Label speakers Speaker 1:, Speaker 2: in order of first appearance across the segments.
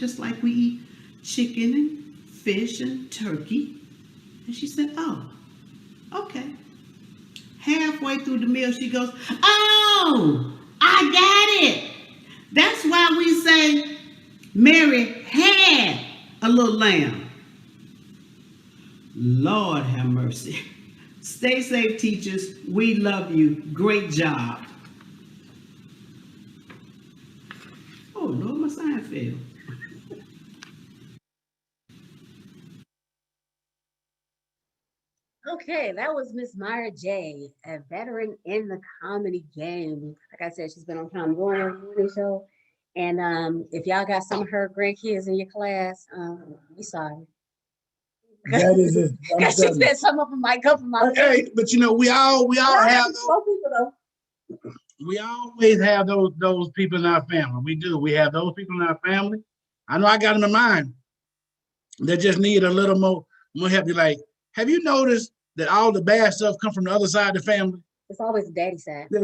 Speaker 1: just like we eat chicken and fish and turkey. And she said, oh, okay. Halfway through the meal, she goes, oh, I got it. That's why we say Mary had a little lamb. Lord have mercy. Stay safe, teachers. We love you. Great job. Oh, Lord, my sign fell.
Speaker 2: Okay, that was Miss Myra J., a veteran in the comedy game. Like I said, she's been on Tom Warner Morning Show. And if y'all got some of her grandkids in your class, we sorry.
Speaker 3: That is it.
Speaker 2: Because she said some of them might come from my
Speaker 3: Hey, but you know, we all have those.
Speaker 2: people though.
Speaker 3: We always have those people in our family. We do. We have those people in our family. I know I got them in mind. They just need a little more help. You're like, have you noticed that all the bad stuff come from the other side of the family?
Speaker 2: It's always the daddy side.
Speaker 3: No,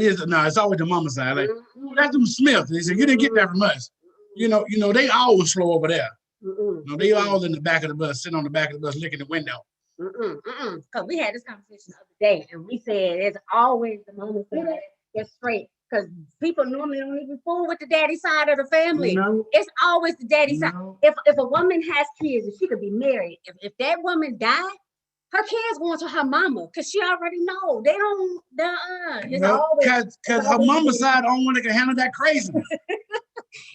Speaker 3: it's always the mama side. Like, that's them Smith. They said, you didn't get that from us. You know, they always slow over there. No, they all in the back of the bus, sitting on the back of the bus, licking the window.
Speaker 2: Because we had this conversation the other day, and we said it's always the mama side that's straight. Because people normally don't even fool with the daddy side of the family.
Speaker 3: No.
Speaker 2: It's always the daddy side.
Speaker 3: No.
Speaker 2: If a woman has kids and she could be married, if that woman died, her kids going to her mama because she already know they don't. It's always
Speaker 3: because her mama's side only one that can handle that craziness.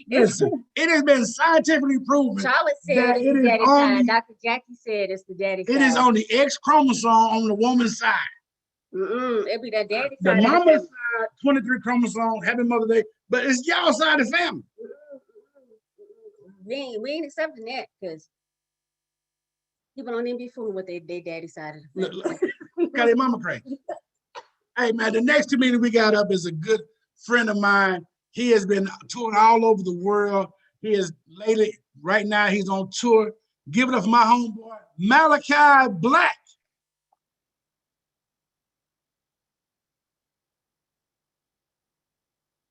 Speaker 3: Listen, it has been scientifically proven.
Speaker 2: Charlotte said
Speaker 3: that
Speaker 2: it's
Speaker 3: it
Speaker 2: the
Speaker 3: is
Speaker 2: daddy
Speaker 3: only,
Speaker 2: side. Dr. Jackie said it's the daddy side.
Speaker 3: It is on the X chromosome on the woman's side.
Speaker 2: It be that daddy
Speaker 3: The
Speaker 2: side.
Speaker 3: mama's side, 23 chromosome, happy Mother Day, but it's y'all side of the family.
Speaker 2: We ain't accepting that because people don't even be fooling with their daddy side of the family.
Speaker 3: Got their mama crazy. Hey man, the next comedian we got up is a good friend of mine. He has been touring all over the world. He is right now he's on tour. Give it up for my homeboy, Malachi Black.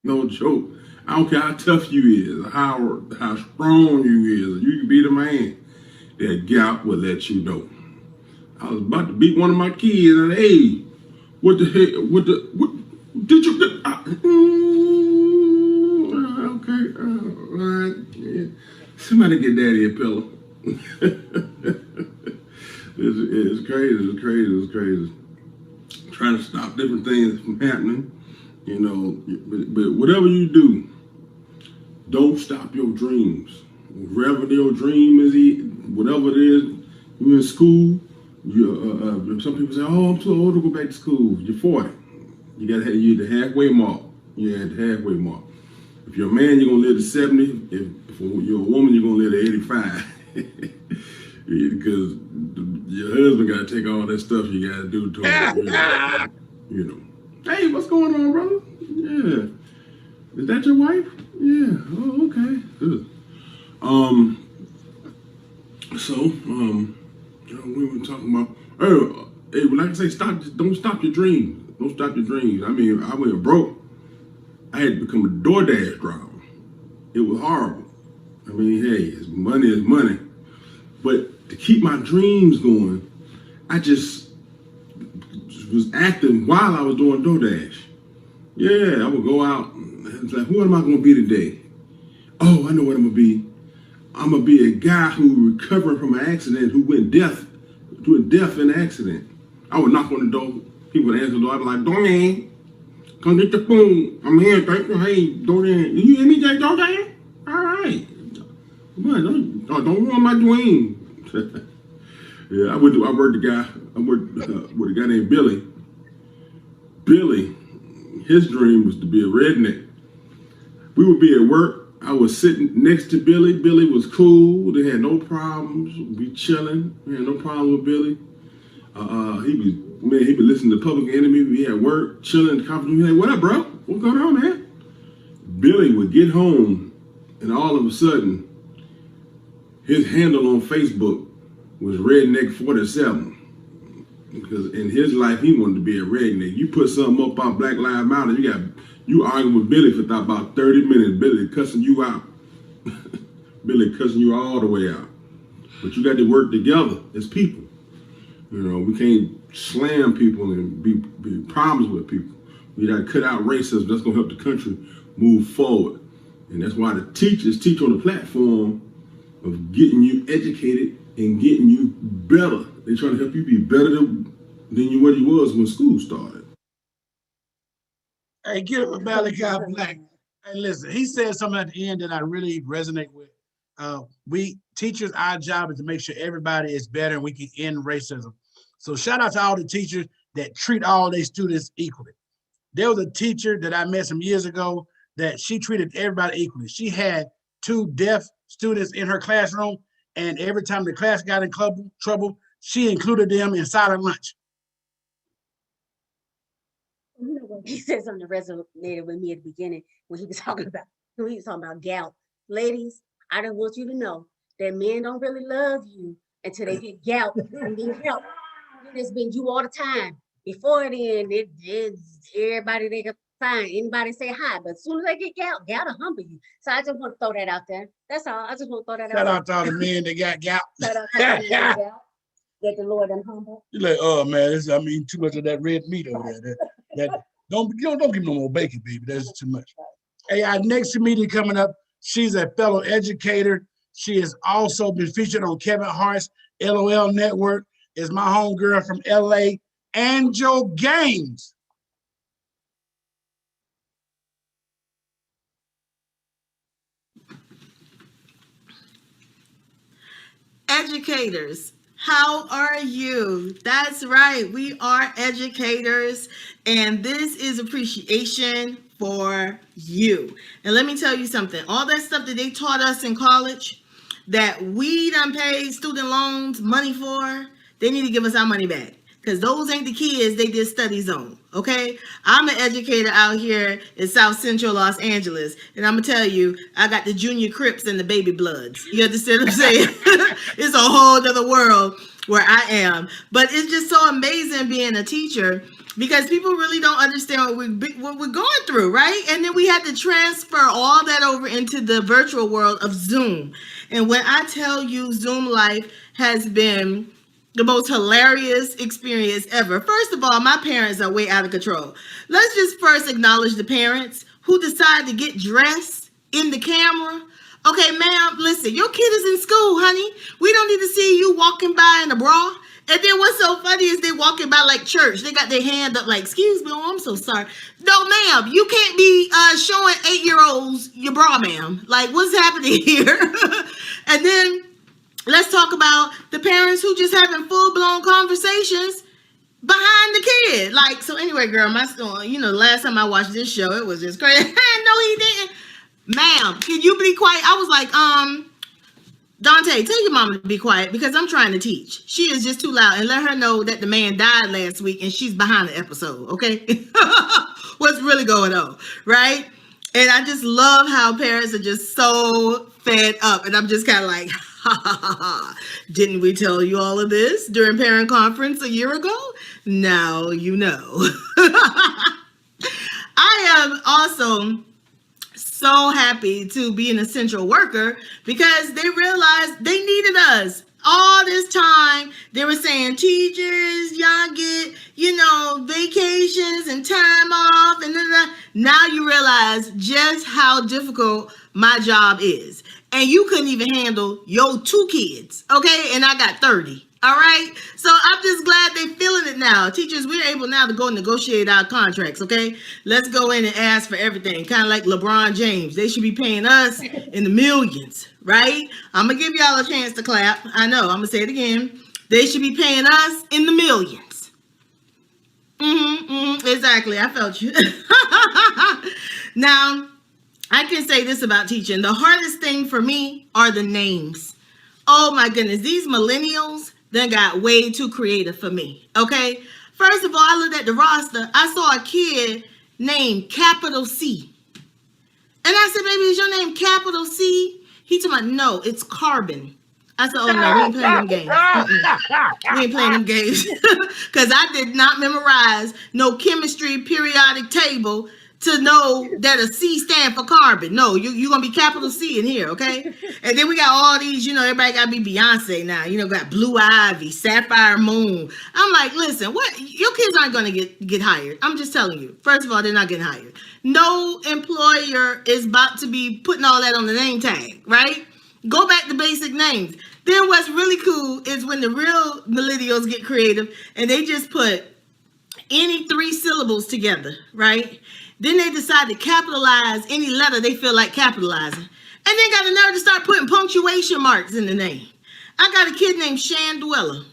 Speaker 4: No joke. I don't care how tough you is, how strong you is. You can be the man. That gout will let you know. I was about to beat one of my kids, and hey, what did you get? Okay, all right. Yeah. Somebody get daddy a pillow. It's crazy. Trying to stop different things from happening, you know. But whatever you do, don't stop your dreams. Whatever your dream is, whatever it is, you're in school. Some people say, "Oh, I'm too old to go back to school." You're 40. You're the halfway mark. You're at the halfway mark. If you're a man, you're gonna live to 70. If you're a woman, you're gonna live to 85. Because your husband got to take all that stuff you got to do to him. You know. Hey, what's going on, brother? Yeah. Is that your wife? Yeah. Oh, okay. Good. We were talking about, hey, like I say, don't stop your dreams. Don't stop your dreams. I mean, I went broke. I had to become a DoorDash driver. It was horrible. I mean, hey, it's money. But to keep my dreams going, I just was acting while I was doing DoorDash. Yeah, I would go out and it's like, who am I gonna be today? Oh, I know what I'm gonna be. I'm gonna be a guy who recovered from an accident, who went deaf in an accident. I would knock on the door, people would answer the door, I'd be like, Dorian, come get the phone. I'm here, thank you. Hey, Dorian, you hear me, Dorian? All right. Come on, don't ruin my dream. Yeah, I worked with a guy named Billy. Billy, his dream was to be a redneck. We would be at work. I was sitting next to Billy. Billy was cool. They had no problems. We chilling. We had no problem with Billy. He would listen to Public Enemy. We at work, chilling in the conference room. He like, what up, bro? What's going on, man? Billy would get home, and all of a sudden, his handle on Facebook was Redneck 47. Because in his life, he wanted to be a redneck. You put something up on Black Lives Matter, you arguing with Billy for about 30 minutes. Billy cussing you out. Billy cussing you all the way out. But you got to work together as people. You know, we can't slam people and be problems with people. We got to cut out racism. That's going to help the country move forward. And that's why the teachers teach on the platform of getting you educated and getting you better. They're trying to help you be better than you what you was when school started.
Speaker 3: Hey, get him a Malachi Black. Hey, listen, he said something at the end that I really resonate with. We teachers, our job is to make sure everybody is better and we can end racism. So shout out to all the teachers that treat all their students equally. There was a teacher that I met some years ago that she treated everybody equally. She had 2 deaf students in her classroom, and every time the class got in trouble, she included them inside her lunch.
Speaker 2: You know what? He said something that resonated with me at the beginning when he was talking about gout. Ladies, I don't want you to know that men don't really love you until they get gout and need help. It's been you all the time. Before then, everybody they can find anybody say hi, but as soon as they get gout will humble you. So I just want to throw that out there. That's all. I just want to throw that
Speaker 3: Shout
Speaker 2: out
Speaker 3: out to all the men that got gout.
Speaker 2: there. Shout out to all the men that got gout. That the Lord and humble.
Speaker 3: You're like, oh man, too much of that red meat over there. Don't give me no more bacon, baby. That's too much. Hey, our next comedian coming up, she's a fellow educator. She has also been featured on Kevin Hart's LOL Network. Is my homegirl from LA, Angel Gaines.
Speaker 1: Educators, how are you? That's right, we are educators, and this is appreciation for you. And let me tell you something, all that stuff that they taught us in college that we done paid student loans money for, they need to give us our money back. Because those ain't the kids they did studies on, okay? I'm an educator out here in South Central Los Angeles, and I'm gonna tell you, I got the junior Crips and the baby Bloods. You understand what I'm saying? It's a whole other world where I am. But it's just so amazing being a teacher because people really don't understand what we're going through, right? And then we had to transfer all that over into the virtual world of Zoom. And when I tell you Zoom life has been the most hilarious experience ever. First of all, my parents are way out of control. Let's just first acknowledge the parents who decide to get dressed in the camera. Okay, ma'am, listen, your kid is in school, honey. We don't need to see you walking by in a bra. And then what's so funny is they walking by like church. They got their hand up like, excuse me, oh, I'm so sorry. No, ma'am, you can't be showing 8-year-olds your bra, ma'am. Like, what's happening here? And then let's talk about the parents who just having full-blown conversations behind the kid. Like, so anyway, girl, my son, you know, last time I watched this show, it was just crazy. No, he didn't. Ma'am, can you be quiet? I was like, Dante, tell your mama to be quiet because I'm trying to teach. She is just too loud, and let her know that the man died last week and she's behind the episode, okay? What's really going on, right? And I just love how parents are just so fed up, and I'm just kind of like, ha, ha, ha, ha. Didn't we tell you all of this during parent conference a year ago? Now you know. I am also so happy to be an essential worker because they realized they needed us. All this time, they were saying, teachers, y'all get, vacations and time off. And now you realize just how difficult my job is. And you couldn't even handle your 2 kids, okay? And I got 30. All right. So I'm just glad they're feeling it now. Teachers, we're able now to go negotiate our contracts. OK, let's go in and ask for everything. Kind of like LeBron James. They should be paying us in the millions. Right. I'm going to give y'all a chance to clap. I know. I'm going to say it again. They should be paying us in the millions. Exactly. I felt you. Now, I can say this about teaching. The hardest thing for me are the names. Oh, my goodness. These millennials then got way too creative for me, okay? First of all, I looked at the roster. I saw a kid named Capital C. And I said, baby, is your name Capital C? He told me, no, it's Carbon. I said, oh, no, we ain't playing them games. We ain't playing them games. Because I did not memorize no chemistry periodic table
Speaker 5: to know that a C stand for carbon. No, you're going to be capital C in here, okay? And then we got all these, everybody got to be Beyonce now. Got Blue Ivy, Sapphire Moon. I'm like, listen, what? Your kids aren't going to get hired. I'm just telling you. First of all, they're not getting hired. No employer is about to be putting all that on the name tag, right? Go back to basic names. Then what's really cool is when the real millennials get creative and they just put any 3 syllables together, right? Then they decide to capitalize any letter they feel like capitalizing. And then got the nerve to start putting punctuation marks in the name. I got a kid named Shandwella.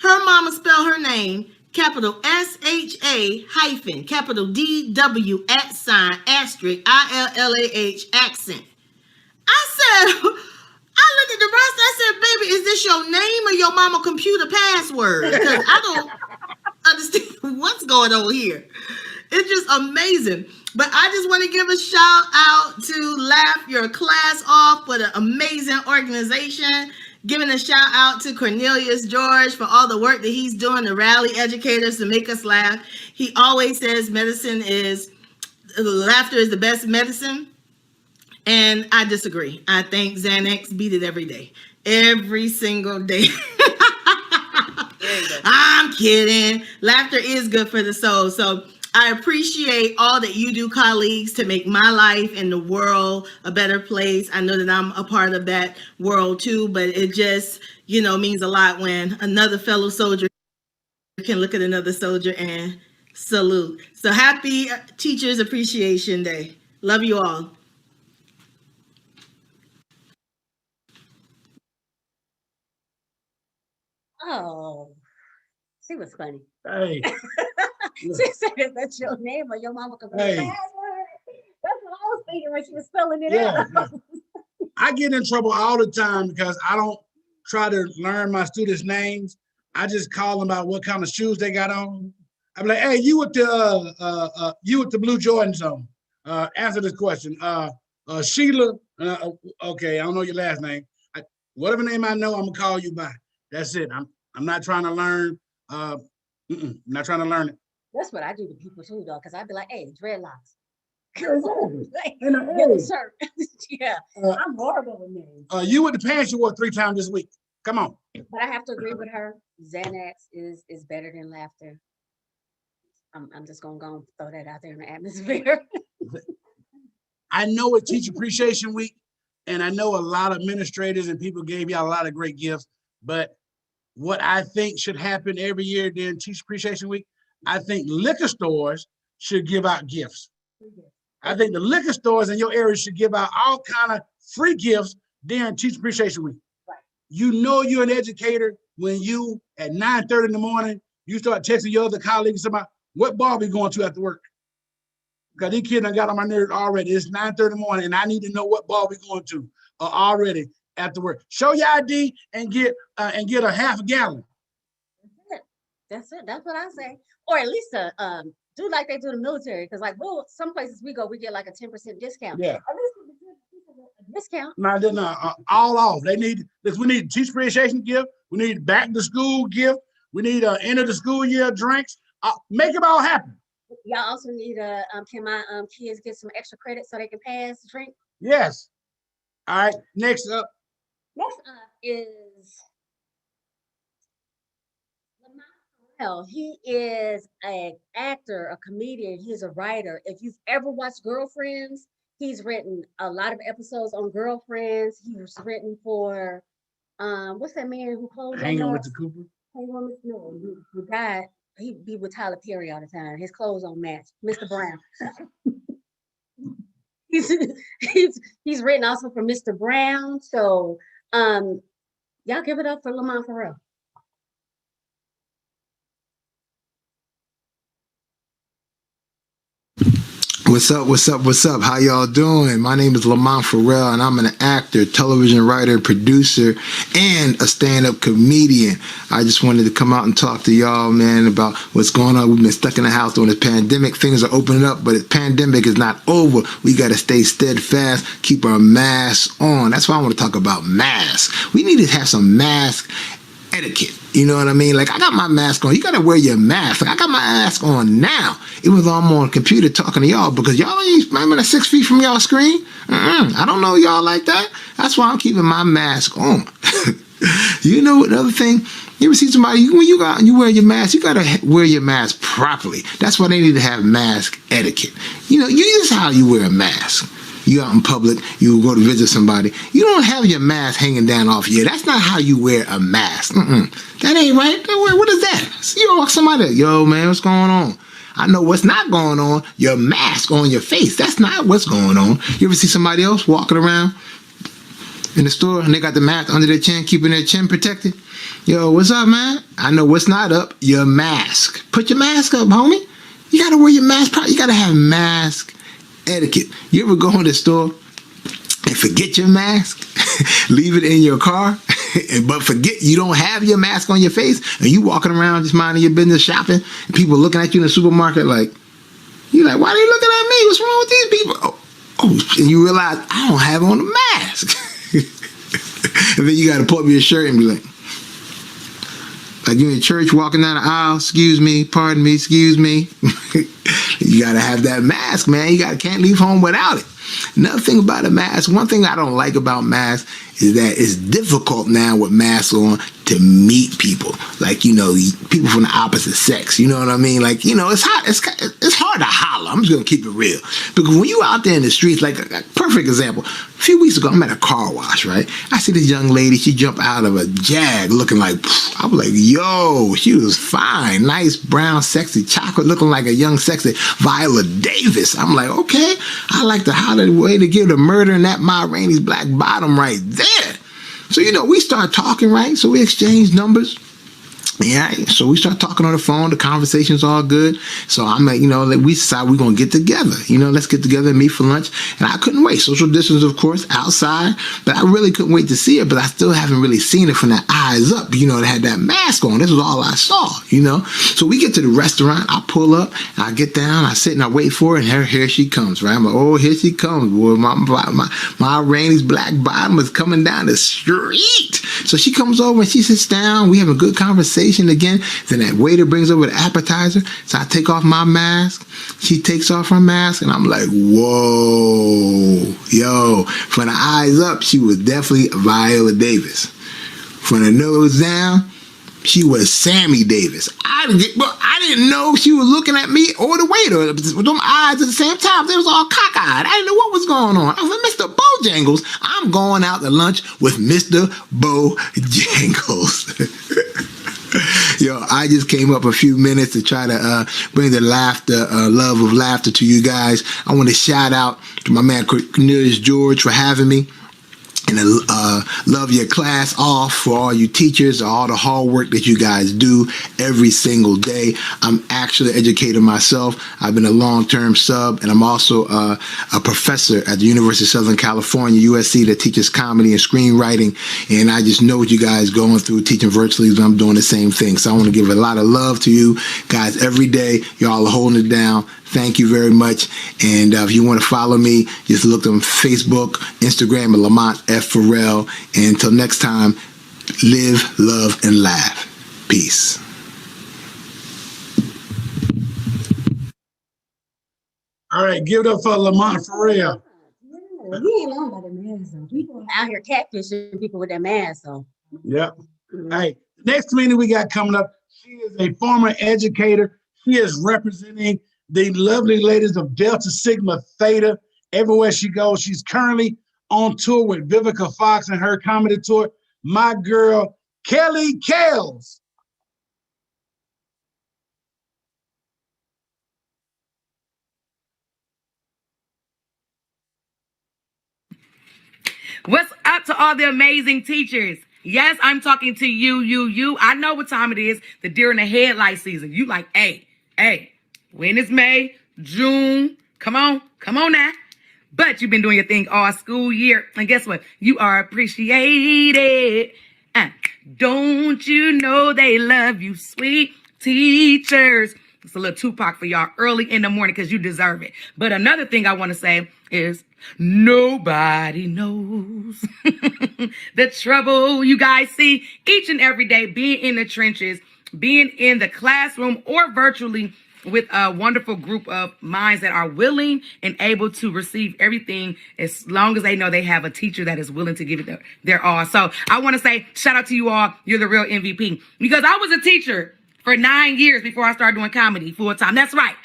Speaker 5: Her mama spelled her name capital SHA hyphen capital DW *** ILLAH accent. I said, I looked at the rest. I said, baby, is this your name or your mama computer password? Because I don't understand what's going on here. It's just amazing. But I just want to give a shout out to Laugh Your Class Off for the amazing organization. Giving a shout out to Cornelius George for all the work that he's doing to rally educators to make us laugh. He always says laughter is the best medicine. And I disagree. I think Xanax beat it every day. Every single day. I'm kidding. Laughter is good for the soul. So I appreciate all that you do, colleagues, to make my life and the world a better place. I know that I'm a part of that world too, but it just, means a lot when another fellow soldier can look at another soldier and salute. So happy Teachers Appreciation Day. Love you all.
Speaker 2: Oh, she was funny.
Speaker 3: Hey,
Speaker 2: She said, is that your name or your mama computer
Speaker 3: Hey.
Speaker 2: password? That's what I was thinking when she was spelling it
Speaker 3: Yeah,
Speaker 2: out.
Speaker 3: I get in trouble all the time because I don't try to learn my students' names. I just call them about what kind of shoes they got on. I'm like, hey, you with the blue Jordans on? Answer this question. Sheila. Okay, I don't know your last name. Whatever name I know, I'm gonna call you by. That's it. I'm not trying to learn. I'm not trying to learn it.
Speaker 2: That's what I do to people too, though, because I'd be like, hey, dreadlocks. Like,
Speaker 3: And,
Speaker 2: get the shirt. Yeah,
Speaker 3: Uh,
Speaker 2: I'm horrible with names.
Speaker 3: you with the pants you wore 3 times this week. Come on.
Speaker 2: But I have to agree with her. Xanax is better than laughter. I'm just gonna go and throw that out there in the atmosphere.
Speaker 3: I know it's Teacher Appreciation Week, and I know a lot of administrators and people gave y'all a lot of great gifts, but what I think should happen every year during Teacher Appreciation Week, I think liquor stores should give out gifts. I think the liquor stores in your area should give out all kind of free gifts during Teacher Appreciation Week.
Speaker 2: Right.
Speaker 3: You know you're an educator when you, at 9:30 in the morning, you start texting your other colleagues about what bar we going to after work. Because these kids done got on my nerves already. It's 9:30 in the morning, and I need to know what bar we going to already after work. Show your ID and get a half a gallon.
Speaker 2: That's it. That's what I say. Or at least do like they do the military, because like some places we go, we get like a 10% discount.
Speaker 3: Yeah.
Speaker 2: At least a discount.
Speaker 3: No, they're not all off. We need Teacher Appreciation gift. We need back to school gift. We need end of the school year drinks. Make it all happen.
Speaker 2: Y'all also need can my kids get some extra credit so they can pass the drink?
Speaker 3: Yes. All right. Next up.
Speaker 2: Next up is Lamont Farrell. He is an actor, a comedian. He's a writer. If you've ever watched Girlfriends, he's written a lot of episodes on Girlfriends. He was written for what's that man who closed?
Speaker 3: Hanging with the Cooper.
Speaker 2: No, who died. He be with Tyler Perry all the time. His clothes don't match. Mr. Brown. he's written also for Mr. Brown. So y'all give it up for Lamont Farrell.
Speaker 6: What's up? What's up? What's up? How y'all doing? My name is Lamont Farrell, and I'm an actor, television writer, producer, and a stand-up comedian. I just wanted to come out and talk to y'all, man, about what's going on. We've been stuck in the house during this pandemic. Things are opening up, but the pandemic is not over. We got to stay steadfast, keep our masks on. That's why I want to talk about masks. We need to have some masks etiquette. You know what I mean? Like, I got my mask on. You got to wear your mask. Like, I got my mask on now, even though I'm on a computer talking to y'all, because y'all ain't, remember, 6 feet from y'all screen? I don't know y'all like that. That's why I'm keeping my mask on. You know, another thing, you ever see somebody, when you go out and you wear your mask, you got to wear your mask properly. That's why they need to have mask etiquette. You know, this is how you wear a mask. You out in public, you go to visit somebody, you don't have your mask hanging down off you. That's not how you wear a mask. That ain't right. What is that? See, you walk somebody, yo, man, what's going on? I know what's not going on. Your mask on your face. That's not what's going on. You ever see somebody else walking around in the store and they got the mask under their chin, keeping their chin protected? Yo, what's up, man? I know what's not up. Your mask. Put your mask up, homie. You got to wear your mask properly. You got to have mask etiquette. You ever go in the store and forget your mask, leave it in your car, but forget you don't have your mask on your face, and you walking around just minding your business shopping, and people looking at you in the supermarket like, you're like, why are they looking at me? What's wrong with these people? Oh, and you realize I don't have on a mask. And then you got to pull up your shirt and be like you're in church walking down the aisle, excuse me, pardon me, excuse me. You got to have that mask, man. You can't leave home without it. Another thing about a mask, one thing I don't like about masks is that it's difficult now with masks on to meet people. Like, you know, people from the opposite sex. You know what I mean? Like, you know, it's hard to holler. I'm just going to keep it real. Because when you out there in the streets, like a perfect example, a few weeks ago, I'm at a car wash, right? I see this young lady, she jumped out of a Jag looking like, I was like, yo, she was fine. Nice, brown, sexy chocolate, looking like a young, sexy Viola Davis. I'm like, okay, I like the holler way to give the murder in that Ma Rainey's black bottom right there. So, you know, we start talking, right? So we exchange numbers. Yeah, so we start talking on the phone. The conversation's all good. So I'm like, you know, we decide we're going to get together. You know, let's get together and meet for lunch. And I couldn't wait. Social distance, of course, outside. But I really couldn't wait to see her. But I still haven't really seen it from the eyes up. You know, they had that mask on. This was all I saw, you know. So we get to the restaurant. I pull up. I get down. I sit and I wait for her. And here she comes, right? I'm like, oh, here she comes. Boy, my Rainey's black bottom is coming down the street. So she comes over and she sits down. We have a good conversation again. Then that waiter brings over the appetizer. So I take off my mask. She takes off her mask. And I'm like, whoa. Yo. From the eyes up, she was definitely Viola Davis. From the nose down, she was Sammy Davis. I didn't know she was looking at me or the waiter with them eyes at the same time. They was all cockeyed. I didn't know what was going on. I was like, Mr. Bojangles, I'm going out to lunch with Mr. Bojangles. Yo, I just came up a few minutes to try to bring the laughter, love of laughter to you guys. I want to shout out to my man Cornelius George for having me. And love your class off for all you teachers, all the hard work that you guys do every single day. I'm actually an educator myself. I've been a long-term sub, and I'm also a professor at the University of Southern California, USC, that teaches comedy and screenwriting. And I just know what you guys going through teaching virtually, but I'm doing the same thing. So I want to give a lot of love to you guys every day. Y'all are holding it down. Thank you very much. And if you want to follow me, just look on Facebook, Instagram, at Lamont F. Farrell. And until next time, live, love, and laugh. Peace.
Speaker 3: All right, give it up for Lamont Farrell.
Speaker 2: Yeah, he ain't lying about the mask on. People out here catfishing people with their masks on.
Speaker 3: Yep. All right, next meeting we got coming up, she is a former educator. She is representing the lovely ladies of Delta Sigma Theta everywhere she goes. She's currently on tour with Vivica Fox and her comedy tour. My girl, Kelly Kales.
Speaker 7: What's up to all the amazing teachers? Yes, I'm talking to you. I know what time it is. The deer in the headlight season. You like, hey, when is May, June? Come on now. But you've been doing your thing all school year. And guess what? You are appreciated. Don't you know they love you, sweet teachers? It's a little Tupac for y'all early in the morning because you deserve it. But another thing I want to say is nobody knows the trouble you guys see each and every day being in the trenches, being in the classroom or virtually with a wonderful group of minds that are willing and able to receive everything as long as they know they have a teacher that is willing to give it their all. So I want to say shout out to you all. You're the real MVP because I was a teacher for 9 years before I started doing comedy full time. That's right.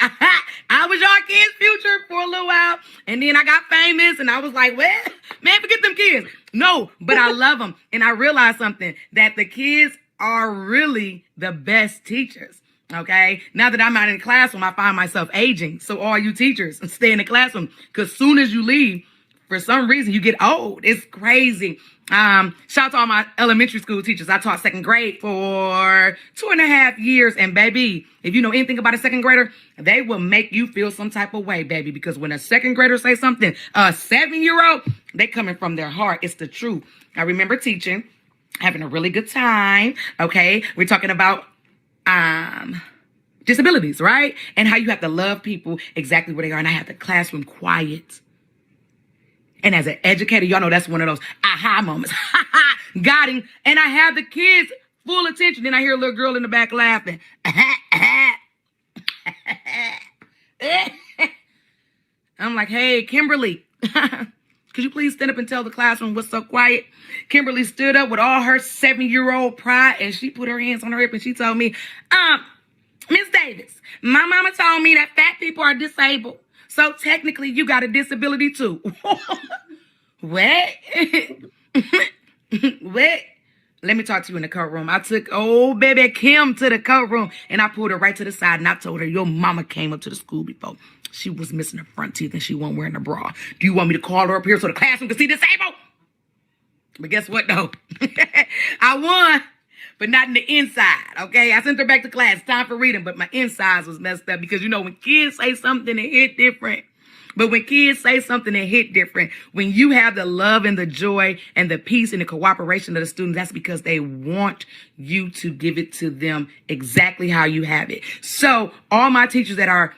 Speaker 7: I was your kids' future for a little while. And then I got famous and I was like, well, man, forget them kids. No, but I love them. And I realized something, that the kids are really the best teachers. Okay. Now that I'm out in the classroom, I find myself aging. So all you teachers, stay in the classroom because soon as you leave, for some reason, you get old. It's crazy. Shout out to all my elementary school teachers. I taught second grade for 2.5 years. And baby, if you know anything about a second grader, they will make you feel some type of way, baby. Because when a second grader say something, a 7-year-old, they coming from their heart. It's the truth. I remember teaching, having a really good time. Okay. We're talking about disabilities, right? And how you have to love people exactly where they are. And I had the classroom quiet. And as an educator, y'all know that's one of those aha moments. Got him. And I have the kids full attention. Then I hear a little girl in the back laughing. I'm like, hey, Kimberly, could you please stand up and tell the classroom what's so quiet? Kimberly stood up with all her 7-year-old pride and she put her hands on her hip and she told me, Miss Davis, my mama told me that fat people are disabled. So technically you got a disability too. What? What? Let me talk to you in the courtroom. I took old baby Kim to the courtroom and I pulled her right to the side and I told her, your mama came up to the school before. She was missing her front teeth and she wasn't wearing a bra. Do you want me to call her up here so the classroom can see disabled? But guess what though? I won, but not in the inside, okay? I sent her back to class, time for reading, but my insides was messed up because, you know, when kids say something, it hit different. But when kids say something, it hit different. When you have the love and the joy and the peace and the cooperation of the students, that's because they want you to give it to them exactly how you have it. So all my teachers that are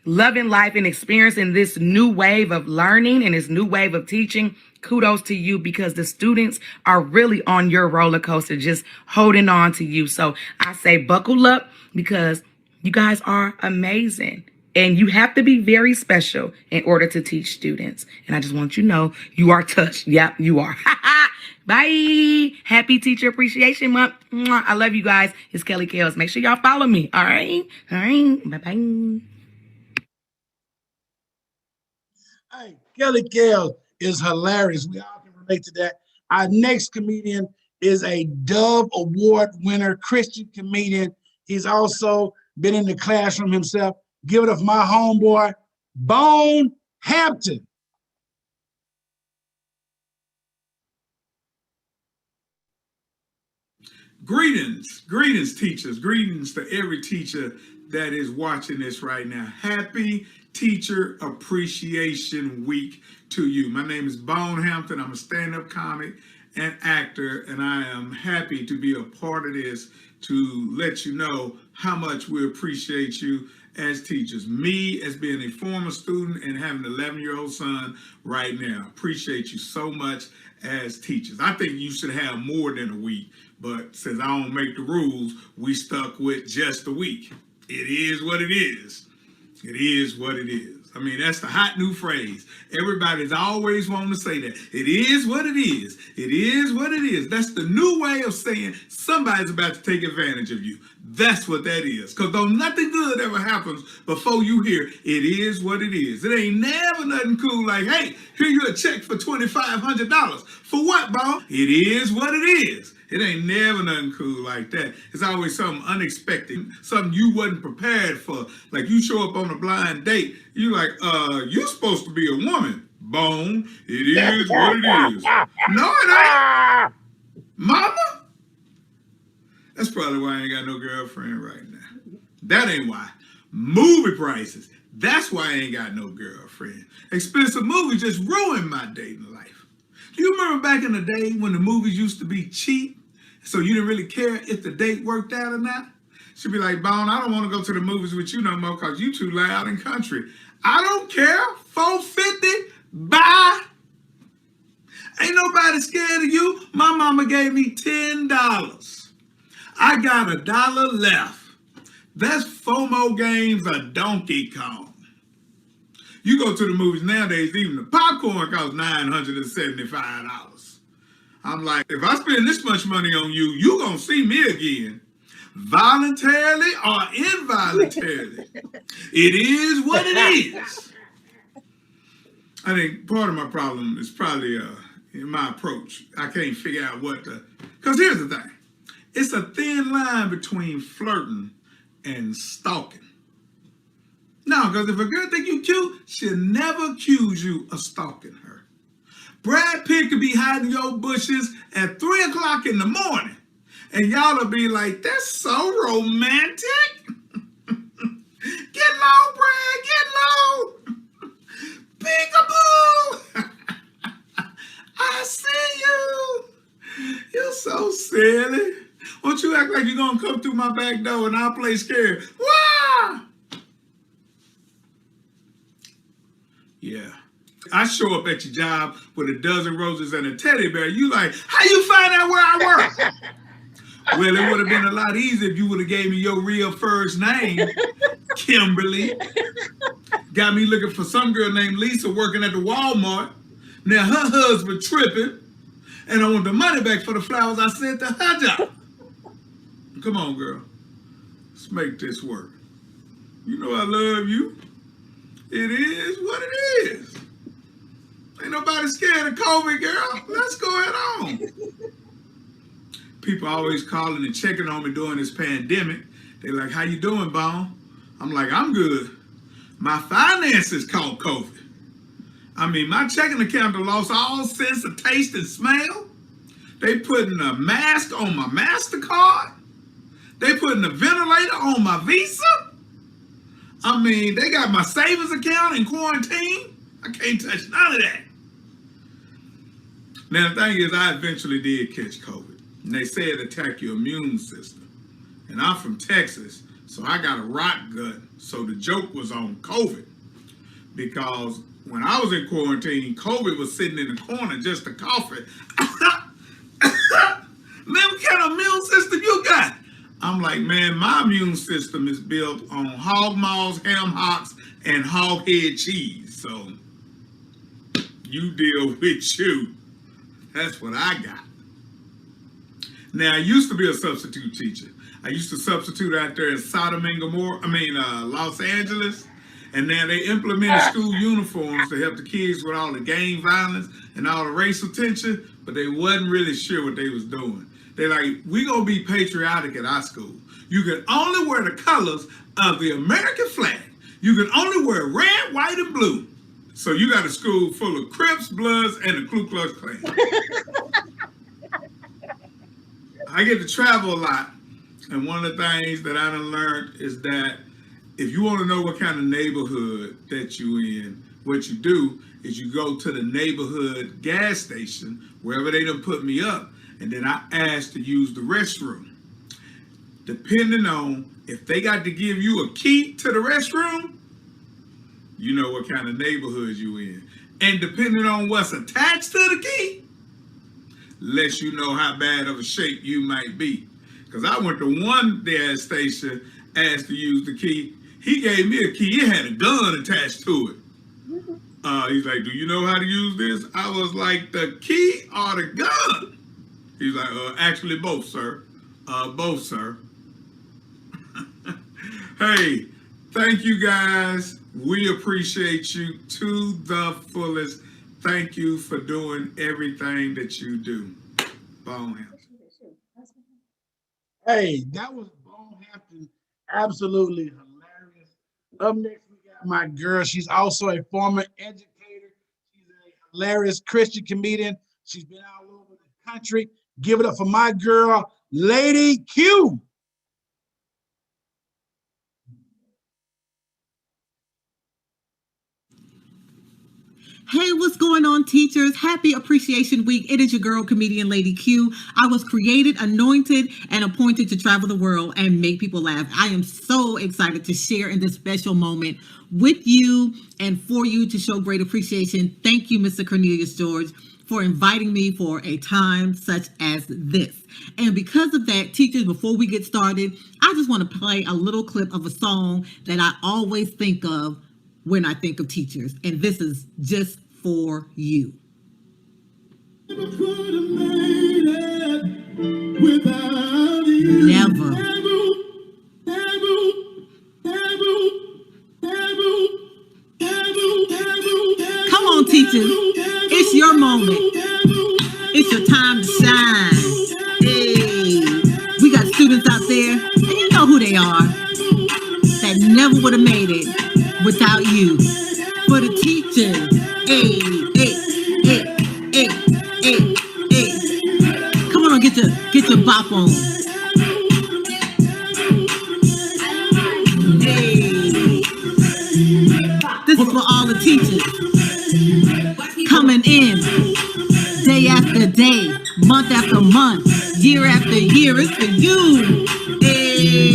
Speaker 7: loving life and experiencing this new wave of learning and this new wave of teaching, kudos to you because the students are really on your roller coaster, just holding on to you. So I say buckle up because you guys are amazing and you have to be very special in order to teach students. And I just want you to know you are touched. Yep, you are. Bye. Happy Teacher Appreciation Month. I love you guys. It's Kelly Kales. Make sure y'all follow me. All right. All right. Bye-bye.
Speaker 3: Hey, Kelly Kale is hilarious. We all can relate to that. Our next comedian is a Dove Award winner, Christian comedian. He's also been in the classroom himself. Give it up for my homeboy, Bone Hampton.
Speaker 8: Greetings, teachers. Greetings to every teacher that is watching this right now. Happy Teacher Appreciation Week to you. My name is Bone Hampton. I'm a stand-up comic and actor, and I am happy to be a part of this to let you know how much we appreciate you as teachers. Me as being a former student and having an 11-year-old son right now. Appreciate you so much as teachers. I think you should have more than a week, but since I don't make the rules, we stuck with just a week. It is what it is. It is what it is. I mean, that's the hot new phrase. Everybody's always wanting to say that. It is what it is. It is what it is. That's the new way of saying somebody's about to take advantage of you. That's what that is. Because though nothing good ever happens before you hear, it is what it is. It ain't never nothing cool like, hey, here you a check for $2,500. For what, Bob? It is what it is. It ain't never nothing cool like that. It's always something unexpected, something you wasn't prepared for. Like you show up on a blind date, you like, you're supposed to be a woman. Bone, it is what it is. No, it ain't. Mama? That's probably why I ain't got no girlfriend right now. That ain't why. Movie prices. That's why I ain't got no girlfriend. Expensive movies just ruined my dating life. Do you remember back in the day when the movies used to be cheap? So you didn't really care if the date worked out or not? She'd be like, Bone, I don't want to go to the movies with you no more because you too loud and country. I don't care. $4.50. Bye. Ain't nobody scared of you. My mama gave me $10. I got $1 left. That's 4 more games of Donkey Kong. You go to the movies nowadays, even the popcorn costs $975. I'm like, if I spend this much money on you, you gonna see me again. Voluntarily or involuntarily. It is what it is. I think part of my problem is probably in my approach. I can't figure out because here's the thing. It's a thin line between flirting and stalking. No, because if a girl think you cute, she'll never accuse you of stalking her. Brad Pitt could be hiding your bushes at 3 o'clock in the morning, and y'all will be like, that's so romantic. Get low, Brad, get low. Peekaboo. I see you. You're so silly. Won't you act like you're going to come through my back door and I'll play scared? Wah! Yeah. I show up at your job with a dozen roses and a teddy bear. You like, how you find out where I work? Well, it would have been a lot easier if you would have gave me your real first name, Kimberly. Got me looking for some girl named Lisa working at the Walmart. Now her husband tripping, and I want the money back for the flowers I sent to her job. Come on, girl. Let's make this work. You know I love you. It is what it is. Ain't nobody scared of COVID, girl. Let's go ahead on. People always calling and checking on me during this pandemic. They like, how you doing, Bone? I'm like, I'm good. My finances caught COVID. I mean, my checking account lost all sense of taste and smell. They putting a mask on my MasterCard. They putting a ventilator on my Visa. I mean, they got my savings account in quarantine. I can't touch none of that. Now, the thing is, I eventually did catch COVID. And they say it attack your immune system. And I'm from Texas, so I got a rock gut. So the joke was on COVID. Because when I was in quarantine, COVID was sitting in the corner just a coughing. Man, what kind of immune system you got? I'm like, man, my immune system is built on hog maws, ham hocks, and hog head cheese. So you deal with you. That's what I got. Now, I used to be a substitute teacher. I used to substitute out there in Sodom and Gomorrah, Los Angeles. And now they implemented school uniforms to help the kids with all the gang violence and all the racial tension, but they wasn't really sure what they was doing. They're like, we gonna be patriotic at our school. You can only wear the colors of the American flag. You can only wear red, white, and blue. So you got a school full of Crips, Bloods, and the Ku Klux Klan. I get to travel a lot, and one of the things that I done learned is that if you want to know what kind of neighborhood that you in, what you do is you go to the neighborhood gas station, wherever they done put me up, and then I ask to use the restroom. Depending on if they got to give you a key to the restroom, you know what kind of neighborhood you in. And depending on what's attached to the key, lets you know how bad of a shape you might be. Because I went to one gas station, asked to use the key. He gave me a key. It had a gun attached to it. He's like, do you know how to use this? I was like, the key or the gun? He's like, actually both, sir. Both, sir. Hey, thank you guys. We appreciate you to the fullest. Thank you for doing everything that you do. Bonehampton.
Speaker 3: Hey, that was Bonehampton. Absolutely hilarious. Up next, we got my girl. She's also a former educator. She's a hilarious Christian comedian. She's been all over the country. Give it up for my girl, Lady Q.
Speaker 9: Hey, what's going on, teachers? Happy Appreciation Week. It is your girl, comedian Lady Q. I was created, anointed, and appointed to travel the world and make people laugh. I am so excited to share in this special moment with you and for you to show great appreciation. Thank you, Mr. Cornelius George, for inviting me for a time such as this. And because of that, teachers, before we get started, I just want to play a little clip of a song that I always think of when I think of teachers. And this is just for you.
Speaker 10: Never could have made it without you.
Speaker 9: Never. Come on, teachers. It's your moment. It's your time to shine. Hey, we got students out there, and you know who they are, that never would have made it without you. For the teachers, hey, hey, hey, hey, hey, hey. Come on, get your bop on. Hey, this is for all the teachers coming in day after day, month after month, year after year. It's for you. Hey.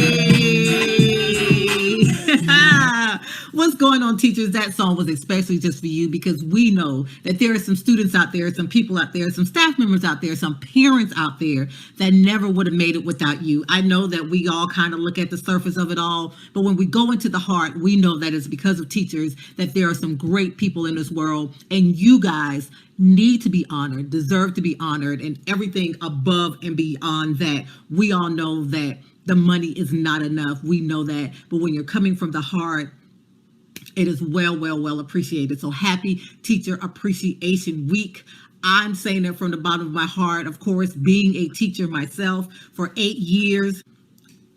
Speaker 9: What's going on, teachers? That song was especially just for you because we know that there are some students out there, some people out there, some staff members out there, some parents out there that never would have made it without you. I know that we all kind of look at the surface of it all, but when we go into the heart, we know that it's because of teachers that there are some great people in this world, and you guys need to be honored, deserve to be honored, and everything above and beyond that. We all know that the money is not enough. We know that, but when you're coming from the heart, it is well appreciated. So happy Teacher Appreciation Week. I'm saying it from the bottom of my heart. Of course, being a teacher myself for 8 years,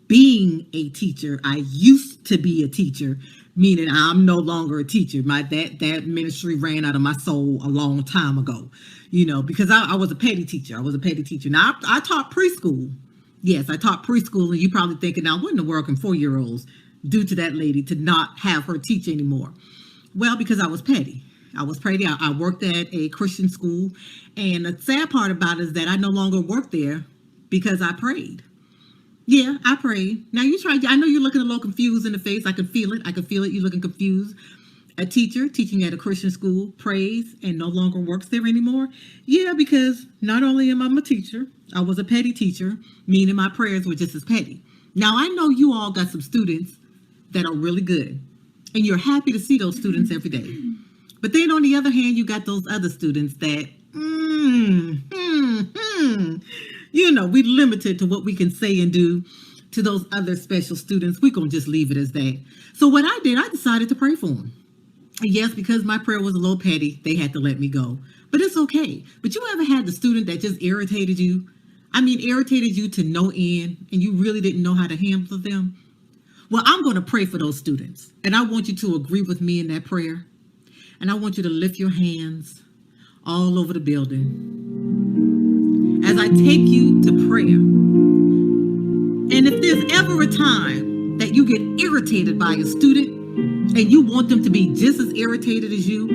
Speaker 9: being a teacher, I used to be a teacher, meaning I'm no longer a teacher. That ministry ran out of my soul a long time ago, because I was a petty teacher. Now, I taught preschool. Yes, I taught preschool, and you probably thinking, now, what in the world can 4-year-olds do to that lady to not have her teach anymore? Well, because I was petty. I worked at a Christian school, and the sad part about it is that I no longer work there because I prayed. Yeah, I prayed. Now I know you're looking a little confused in the face. I can feel it. You're looking confused. A teacher teaching at a Christian school prays and no longer works there anymore. Yeah, because not only am I a teacher, I was a petty teacher, meaning my prayers were just as petty. Now, I know you all got some students that are really good, and you're happy to see those students every day. But then on the other hand, you got those other students that, we limited to what we can say and do to those other special students. We're going to just leave it as that. So what I did, I decided to pray for them. And yes, because my prayer was a little petty, they had to let me go. But it's okay. But you ever had the student that just irritated you? Irritated you to no end, and you really didn't know how to handle them? Well, I'm going to pray for those students, and I want you to agree with me in that prayer, and I want you to lift your hands all over the building as I take you to prayer. And if there's ever a time that you get irritated by a student and you want them to be just as irritated as you,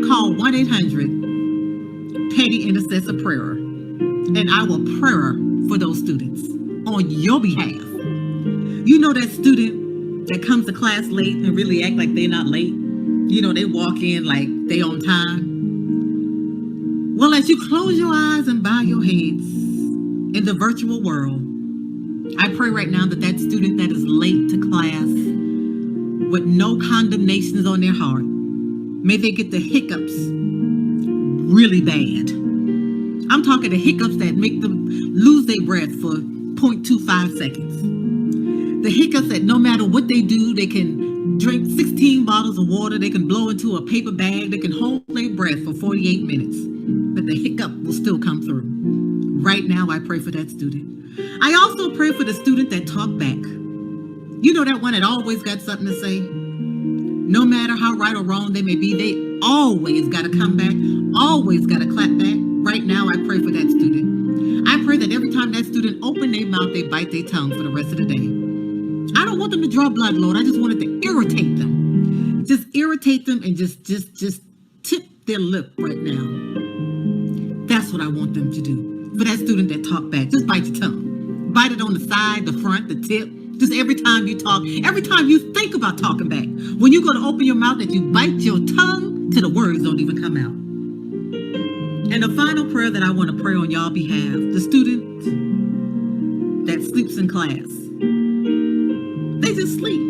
Speaker 9: call 1-800 Petty Intercessor Prayer, and I will pray for those students on your behalf. You know that student that comes to class late and really act like they're not late? They walk in like they on time. Well, as you close your eyes and bow your heads in the virtual world, I pray right now that student that is late to class with no condemnations on their heart, may they get the hiccups really bad. I'm talking the hiccups that make them lose their breath for 0.25 seconds. The hiccups that no matter what they do, they can drink 16 bottles of water, they can blow into a paper bag, they can hold their breath for 48 minutes, but the hiccup will still come through. Right now, I pray for that student. I also pray for the student that talk back. That one that always got something to say. No matter how right or wrong they may be, they always got to come back, always got to clap back. Right now, I pray for that student. I pray that every time that student open their mouth, they bite their tongue for the rest of the day. I don't want them to draw blood, Lord. I just want it to irritate them. Just irritate them and just tip their lip right now. That's what I want them to do. For that student that talk back, just bite your tongue. Bite it on the side, the front, the tip. Just every time you talk, every time you think about talking back. When you go to open your mouth, that you bite your tongue till the words don't even come out. And the final prayer that I want to pray on y'all behalf, the student that sleeps in class. They just sleep.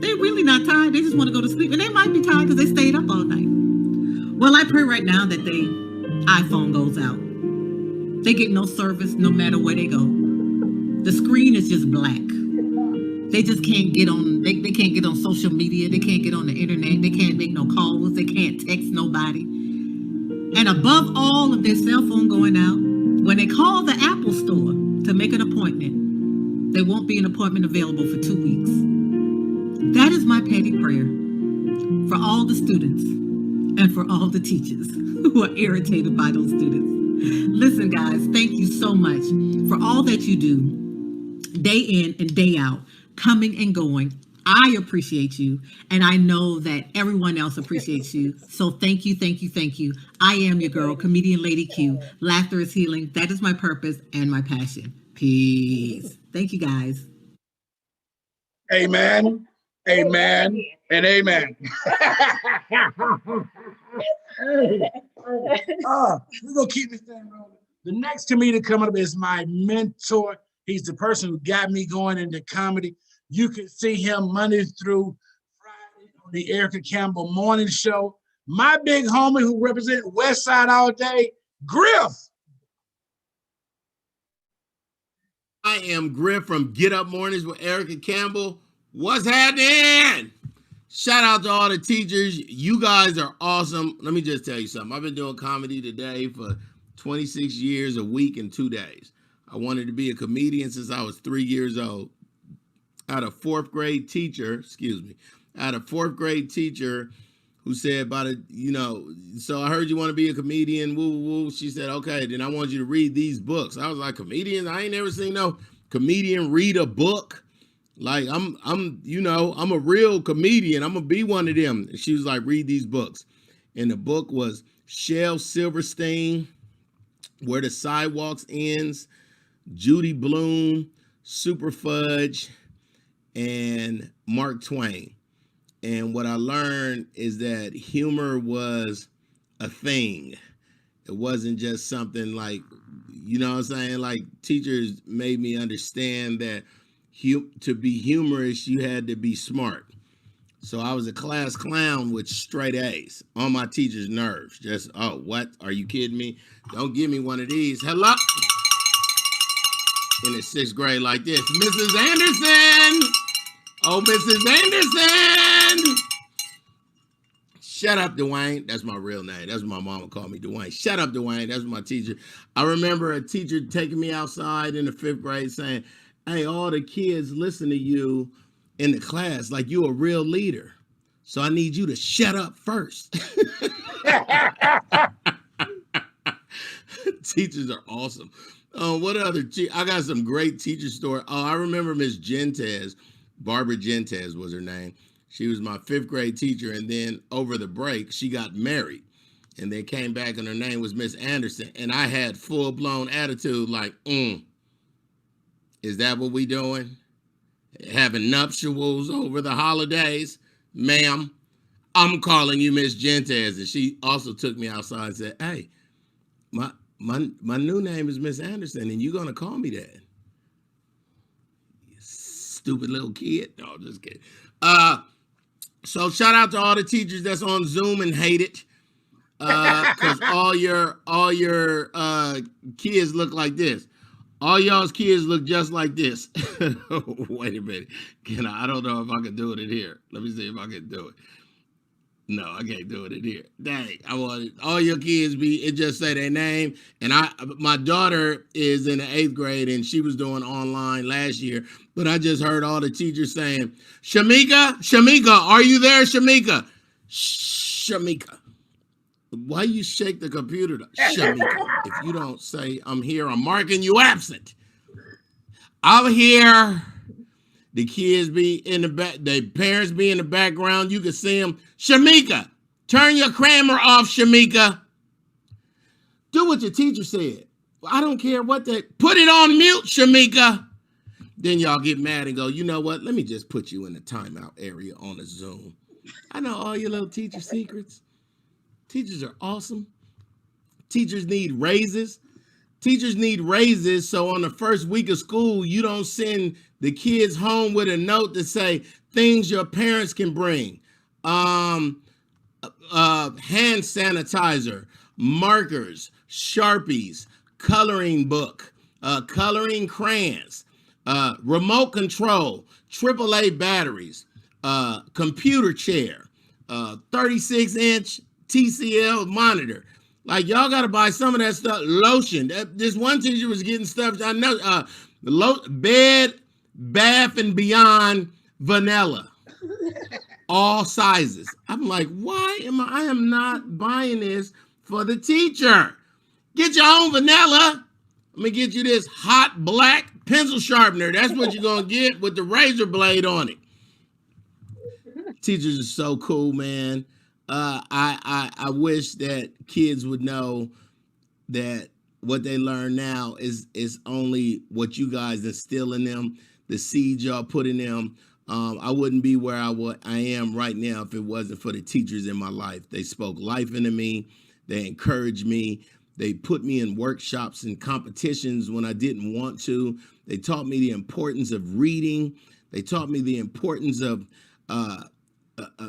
Speaker 9: They're really not tired. They just want to go to sleep. And they might be tired because they stayed up all night. Well, I pray right now that their iPhone goes out. They get no service no matter where they go. The screen is just black. They just can't get on, they can't get on social media. They can't get on the internet. They can't make no calls. They can't text nobody. And above all of their cell phone going out, when they call the Apple store to make an appointment, there won't be an appointment available for 2 weeks. That is my petty prayer for all the students and for all the teachers who are irritated by those students. Listen, guys, thank you so much for all that you do day in and day out, coming and going. I appreciate you, and I know that everyone else appreciates you. So thank you, thank you, thank you. I am your girl, Comedian Lady Q. Laughter is healing. That is my purpose and my passion. Peace. Thank you, guys.
Speaker 3: Amen, amen, and amen. We're going to keep this thing rolling. The next comedian coming up is my mentor. He's the person who got me going into comedy. You can see him Monday through Friday on the Erica Campbell Morning Show. My big homie who represents West Side all day, Griff.
Speaker 11: I am Griff from Get Up Mornings with Erica Campbell. What's happening? Shout out to all the teachers. You guys are awesome. Let me just tell you something. I've been doing comedy today for 26 years, a week and 2 days. I wanted to be a comedian since I was 3 years old. I had a fourth grade teacher who said about it, so I heard you want to be a comedian, woo, woo. She said, okay, then I want you to read these books. I was like, comedian? I ain't never seen no comedian read a book. Like, I'm a real comedian. I'm gonna be one of them. And she was like, read these books. And the book was Shel Silverstein, Where the Sidewalks Ends, Judy Blume, Super Fudge, and Mark Twain. And what I learned is that humor was a thing. It wasn't just something like, you know what I'm saying? Like, teachers made me understand that to be humorous, you had to be smart. So I was a class clown with straight A's on my teacher's nerves. Just, oh, what? Are you kidding me? Don't give me one of these. Hello? In the 6th grade like this. Mrs. Anderson! Oh, Mrs. Anderson! Shut up, Dwayne. That's my real name. That's what my mama called me, Dwayne. Shut up, Dwayne. That's my teacher. I remember a teacher taking me outside in the 5th grade saying, hey, all the kids listen to you in the class like you a real leader. So I need you to shut up first. Teachers are awesome. What other? I got some great teacher story. Oh, I remember Miss Gentes. Barbara Gentes was her name. She was my 5th grade teacher. And then over the break, she got married. And then came back and her name was Miss Anderson. And I had full-blown attitude like, is that what we doing? Having nuptials over the holidays? Ma'am, I'm calling you Miss Gentes. And she also took me outside and said, hey, my new name is Miss Anderson, and you're going to call me that. You stupid little kid. No, just kidding. So shout out to all the teachers that's on Zoom and hate it. Because all your kids look like this. All y'all's kids look just like this. Wait a minute. I don't know if I can do it in here. Let me see if I can do it. No, I can't do it in here. Dang, I want all your kids it just say their name. And my daughter is in the 8th grade and she was doing online last year, but I just heard all the teachers saying, Shamika, are you there, Shamika? Shamika. Why you shake the computer? Shamika. If you don't say I'm here, I'm marking you absent. I'm here. The kids be in the back, the parents be in the background. You can see them. Shamika, Turn your camera off, Shamika. Do what your teacher said. I don't care what they put it on mute, Shamika. Then y'all get mad and go, you know what? Let me just put you in the timeout area on a Zoom. I know all your little teacher secrets. Teachers are awesome. Teachers need raises. Teachers need raises, so on the first week of school, you don't send the kids home with a note to say things your parents can bring. Hand sanitizer, markers, Sharpies, coloring book, coloring crayons, remote control, AAA batteries, computer chair, 36-inch TCL monitor. Like, y'all got to buy some of that stuff. Lotion. This one teacher was getting stuff. I know. Bed, Bath and Beyond vanilla. All sizes. I'm like, why am I am not buying this for the teacher? Get your own vanilla. Let me get you this hot black pencil sharpener. That's what you're going to get with the razor blade on it. Teachers are so cool, man. I wish that kids would know that what they learn now is only what you guys instill in them, the seeds y'all put in them. I wouldn't be where I am right now if it wasn't for the teachers in my life. They spoke life into me. They encouraged me. They put me in workshops and competitions when I didn't want to. They taught me the importance of reading. They taught me the importance of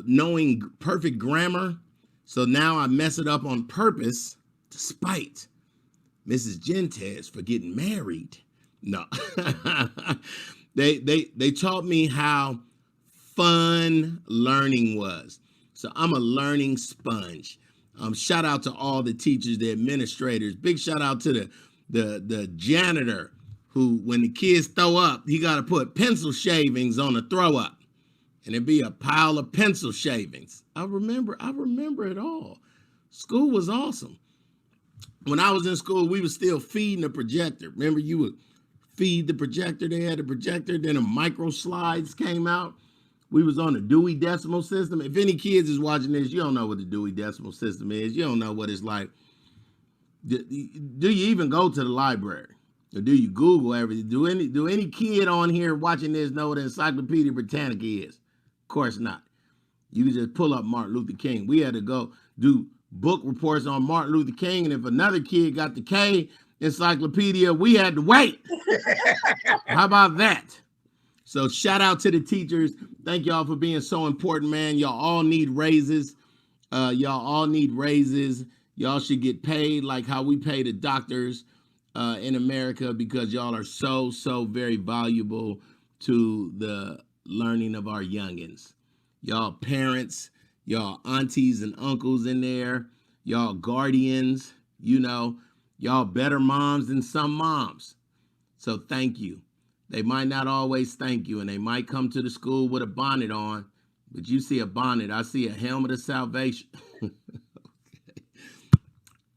Speaker 11: knowing perfect grammar. So now I mess it up on purpose to spite Mrs. Gentes for getting married. No. They taught me how fun learning was. So I'm a learning sponge. Shout out to all the teachers, the administrators. Big shout out to the janitor who, when the kids throw up, he got to put pencil shavings on the throw up. And it'd be a pile of pencil shavings. I remember it all. School was awesome. When I was in school, we were still feeding the projector. Remember, you would feed the projector. They had a projector. Then the micro slides came out. We was on the Dewey Decimal System. If any kids is watching this, you don't know what the Dewey Decimal System is. You don't know what it's like. Do you even go to the library? Or do you Google everything? Do any kid on here watching this know what Encyclopedia Britannica is? Of course not. You can just pull up Martin Luther King. We had to go do book reports on Martin Luther King, and if another kid got the K encyclopedia, we had to wait. How about that? So shout out to the teachers. Thank y'all for being so important, man. Y'all all need raises. Y'all all need raises. Y'all should get paid like how we pay the doctors in America, because y'all are so very valuable to the learning of our youngins. Y'all parents, y'all aunties and uncles in there, y'all guardians, y'all better moms than some moms. So thank you. They might not always thank you, and they might come to the school with a bonnet on, but you see a bonnet, I see a helmet of salvation.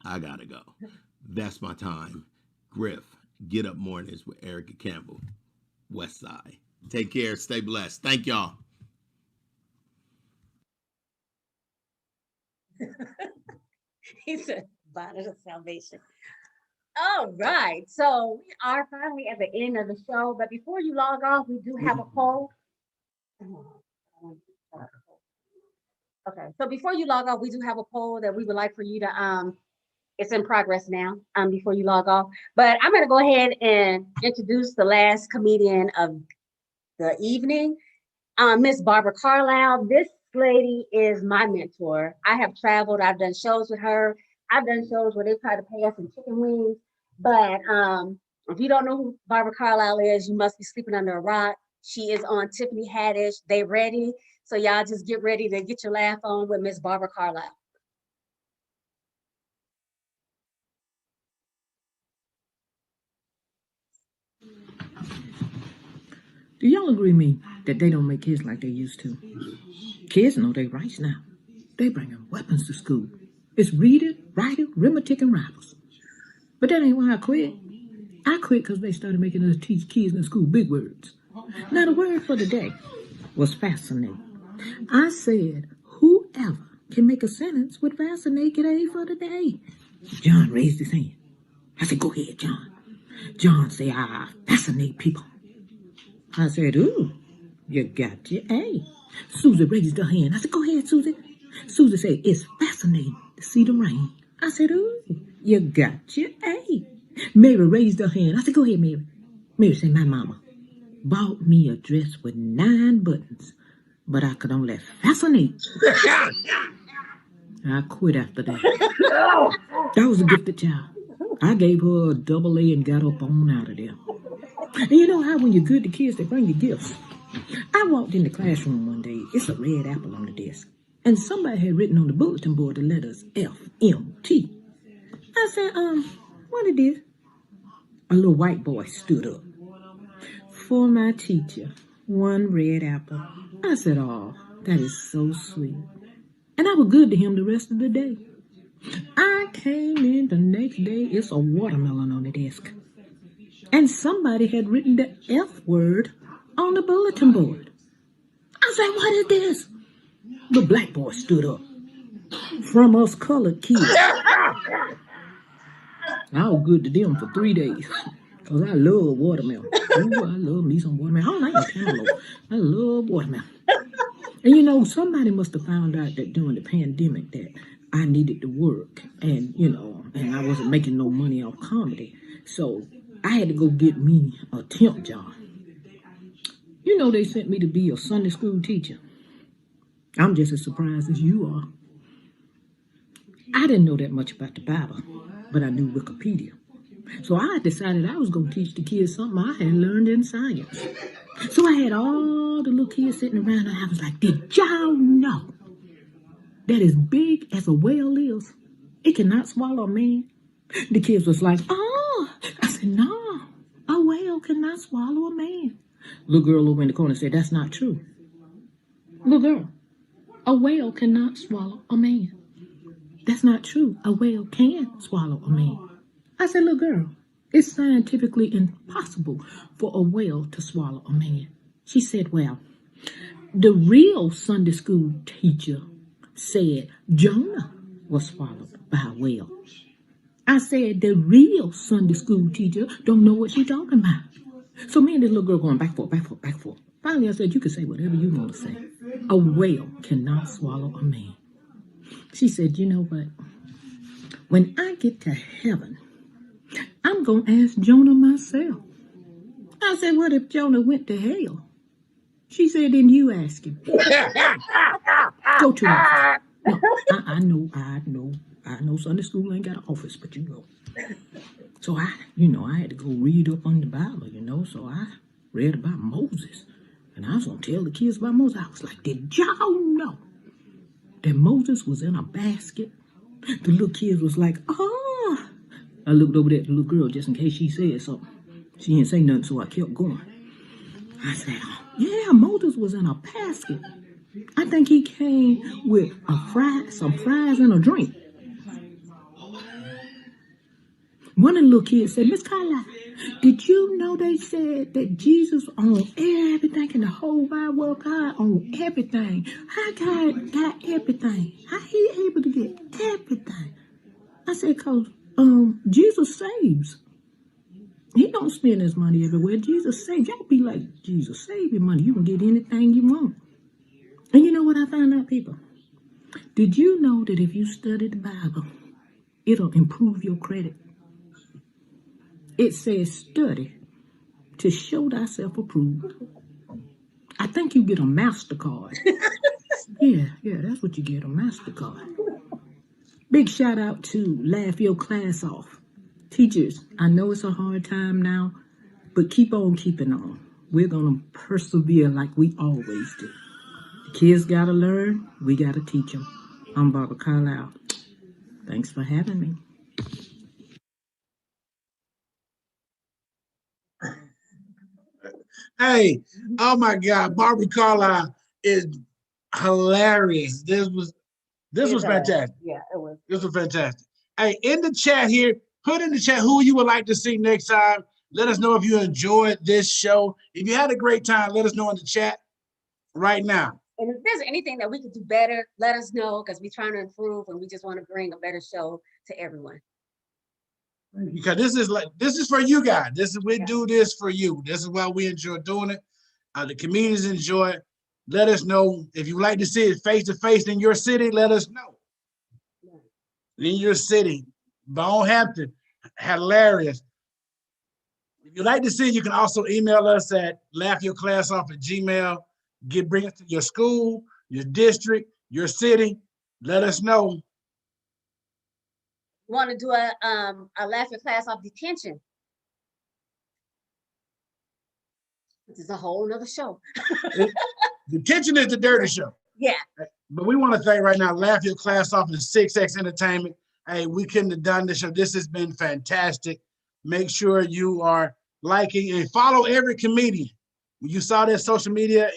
Speaker 11: I gotta go. That's my time. Griff, Get Up Mornings with Erica Campbell, West Side. Take care. Stay blessed. Thank y'all.
Speaker 2: He said, bonnet of salvation. All right. So we are finally at the end of the show. But before you log off, we do have a poll. Okay. So before you log off, we do have a poll that we would like for you to it's in progress now, before you log off. But I'm gonna go ahead and introduce the last comedian of the evening, Miss Barbara Carlisle. This lady is my mentor. I have traveled, I've done shows with her. I've done shows where they try to pay us in chicken wings. But if you don't know who Barbara Carlisle is, you must be sleeping under a rock. She is on Tiffany Haddish. They ready. So y'all just get ready to get your laugh on with Miss Barbara Carlisle.
Speaker 12: Do y'all agree with me that they don't make kids like they used to? Kids know their rights now. They bringing weapons to school. It's reading, writing, arithmetic, and rivals. But that ain't why I quit. I quit because they started making us teach kids in school big words. Now, the word for the day was fascinating. I said, whoever can make a sentence with vaccinate get A for the day. John raised his hand. I said, go ahead, John. John said, I fascinate people. I said, ooh, you got your A. Susie raised her hand. I said, go ahead, Susie. Susie said, it's fascinating to see the rain. I said, ooh, you got your A. Mary raised her hand. I said, go ahead, Mary. Mary said, my mama bought me a dress with 9 buttons, but I could only fascinate. I quit after that. That was a gifted child. I gave her a double A and got up on out of there. And you know how when you're good to kids, they bring you gifts. I walked in the classroom one day. It's a red apple on the desk. And somebody had written on the bulletin board the letters F-M-T. I said, what it is? A little white boy stood up. For my teacher, 1 red apple. I said, oh, that is so sweet. And I was good to him the rest of the day. I came in the next day, it's a watermelon on the desk. And somebody had written the F word on the bulletin board. I said, what is this? The black boy stood up. From us colored kids. I was good to them for 3 days. Because I love watermelon. Ooh, I love me some watermelon. I don't like no cantaloupe. I love watermelon. And you know, somebody must have found out that during the pandemic that I needed to work. And, you know, and I wasn't making no money off comedy. So I had to go get me a temp job. You know, they sent me to be a Sunday school teacher. I'm just as surprised as you are. I didn't know that much about the Bible, but I knew Wikipedia. So I decided I was going to teach the kids something I had learned in science. So I had all the little kids sitting around, and I was like, did y'all know that as big as a whale is, it cannot swallow a man? The kids was like, oh. I said, no, a whale cannot swallow a man. Little girl over in the corner said, that's not true. Little girl, a whale cannot swallow a man. That's not true. A whale can swallow a man. I said, little girl, it's scientifically impossible for a whale to swallow a man. She said, well, the real Sunday school teacher said Jonah was swallowed by a whale. I said, the real Sunday school teacher don't know what she's talking about. So me and this little girl going back forth, back forth, back forth. Finally, I said, you can say whatever you want to say. A whale cannot swallow a man. She said, you know what? When I get to heaven, I'm going to ask Jonah myself. I said, what if Jonah went to hell? She said, then you ask him. Go to him. No, I know Sunday school ain't got an office, but you know. So I had to go read up on the Bible, so I read about Moses. And I was going to tell the kids about Moses. I was like, did y'all know that Moses was in a basket? The little kids was like, oh. I looked over at the little girl just in case she said something. She didn't say nothing, so I kept going. I said, yeah, Moses was in a basket. I think he came with some fries and a drink. One of the little kids said, Miss Carla, did you know they said that Jesus owned everything in the whole wide world? God owned everything. How God got everything? How he able to get everything? I said, because Jesus saves. He don't spend his money everywhere. Jesus saves. Y'all be like, Jesus, save your money. You can get anything you want. And you know what I found out, people? Did you know that if you study the Bible, it'll improve your credit? It says study to show thyself approved. I think you get a MasterCard. Yeah, that's what you get, a MasterCard. Big shout out to Laugh Your Class Off. Teachers, I know it's a hard time now, but keep on keeping on. We're going to persevere like we always do. The kids got to learn. We got to teach them. I'm Barbara Carlisle. Thanks for having me.
Speaker 3: Hey, oh my God, Barbara Carlisle is hilarious. This was fantastic.
Speaker 2: Yeah, it was.
Speaker 3: This was fantastic. Hey, in the chat here, put in the chat who you would like to see next time. Let us know if you enjoyed this show. If you had a great time, let us know in the chat right now.
Speaker 2: And if there's anything that we could do better, let us know, because we're trying to improve and we just want to bring a better show to everyone.
Speaker 3: Because this is for you guys. We do this for you. This is why we enjoy doing it. The communities enjoy it. Let us know if you like to see it face to face in your city. Let us know. In your city, Bonehampton, hilarious. If you like to see it, you can also email us at laughyourclassoff@gmail. Bring it to your school, your district, your city. Let us know.
Speaker 2: Want to do a laugh your class off detention. This is a whole nother show.
Speaker 3: Detention is the dirty show.
Speaker 2: Yeah.
Speaker 3: But we want to thank right now, Laugh Your Class Off and 6X Entertainment. Hey, we couldn't have done this show. This has been fantastic. Make sure you are liking and follow every comedian. When you saw their social media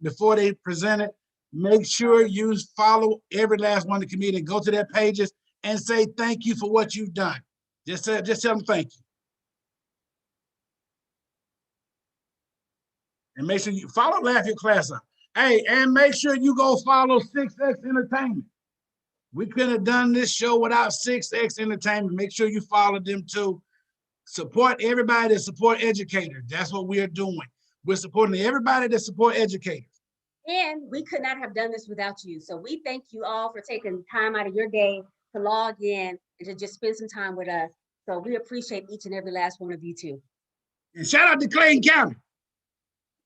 Speaker 3: before they presented, make sure you follow every last one of the comedians. Go to their pages and say thank you for what you've done. Just tell them thank you. And make sure you follow Laugh Your Class Off. Hey, and make sure you go follow 6X Entertainment. We couldn't have done this show without 6X Entertainment. Make sure you follow them too. Support everybody that support educators. That's what we are doing. We're supporting everybody that support educators.
Speaker 2: And we could not have done this without you. So we thank you all for taking time out of your day to log in and to just spend some time with us. So we appreciate each and every last one of you too.
Speaker 3: And shout out to Clayton County.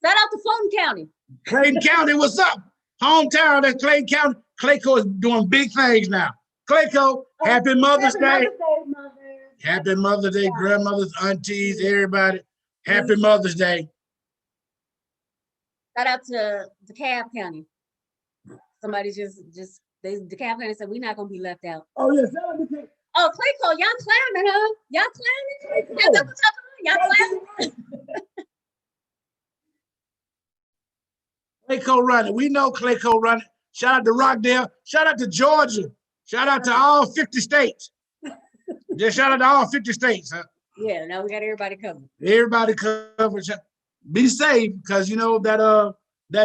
Speaker 2: Shout out to Fulton County.
Speaker 3: Clayton County, what's up? Hometown of Clayton County. Clayco is doing big things now. Clayco, happy Mother's Day. Happy Mother's Day, grandmothers, aunties, everybody. Happy Mother's Day.
Speaker 2: Shout out to DeKalb County. Somebody DeKalb County said we're not gonna be left out.
Speaker 3: Oh yeah, shout out to DeKalb.
Speaker 2: Oh, Clayco, y'all clowning, huh? Y'all clowning? That's what y'all doing? Y'all clowning?
Speaker 3: Clayco running. We know Clayco running. Shout out to Rockdale. Shout out to Georgia. Shout out to all 50 states. Just shout out to all 50 states. Huh?
Speaker 2: Yeah, now we got everybody covered.
Speaker 3: Everybody covered. Be safe, because you know that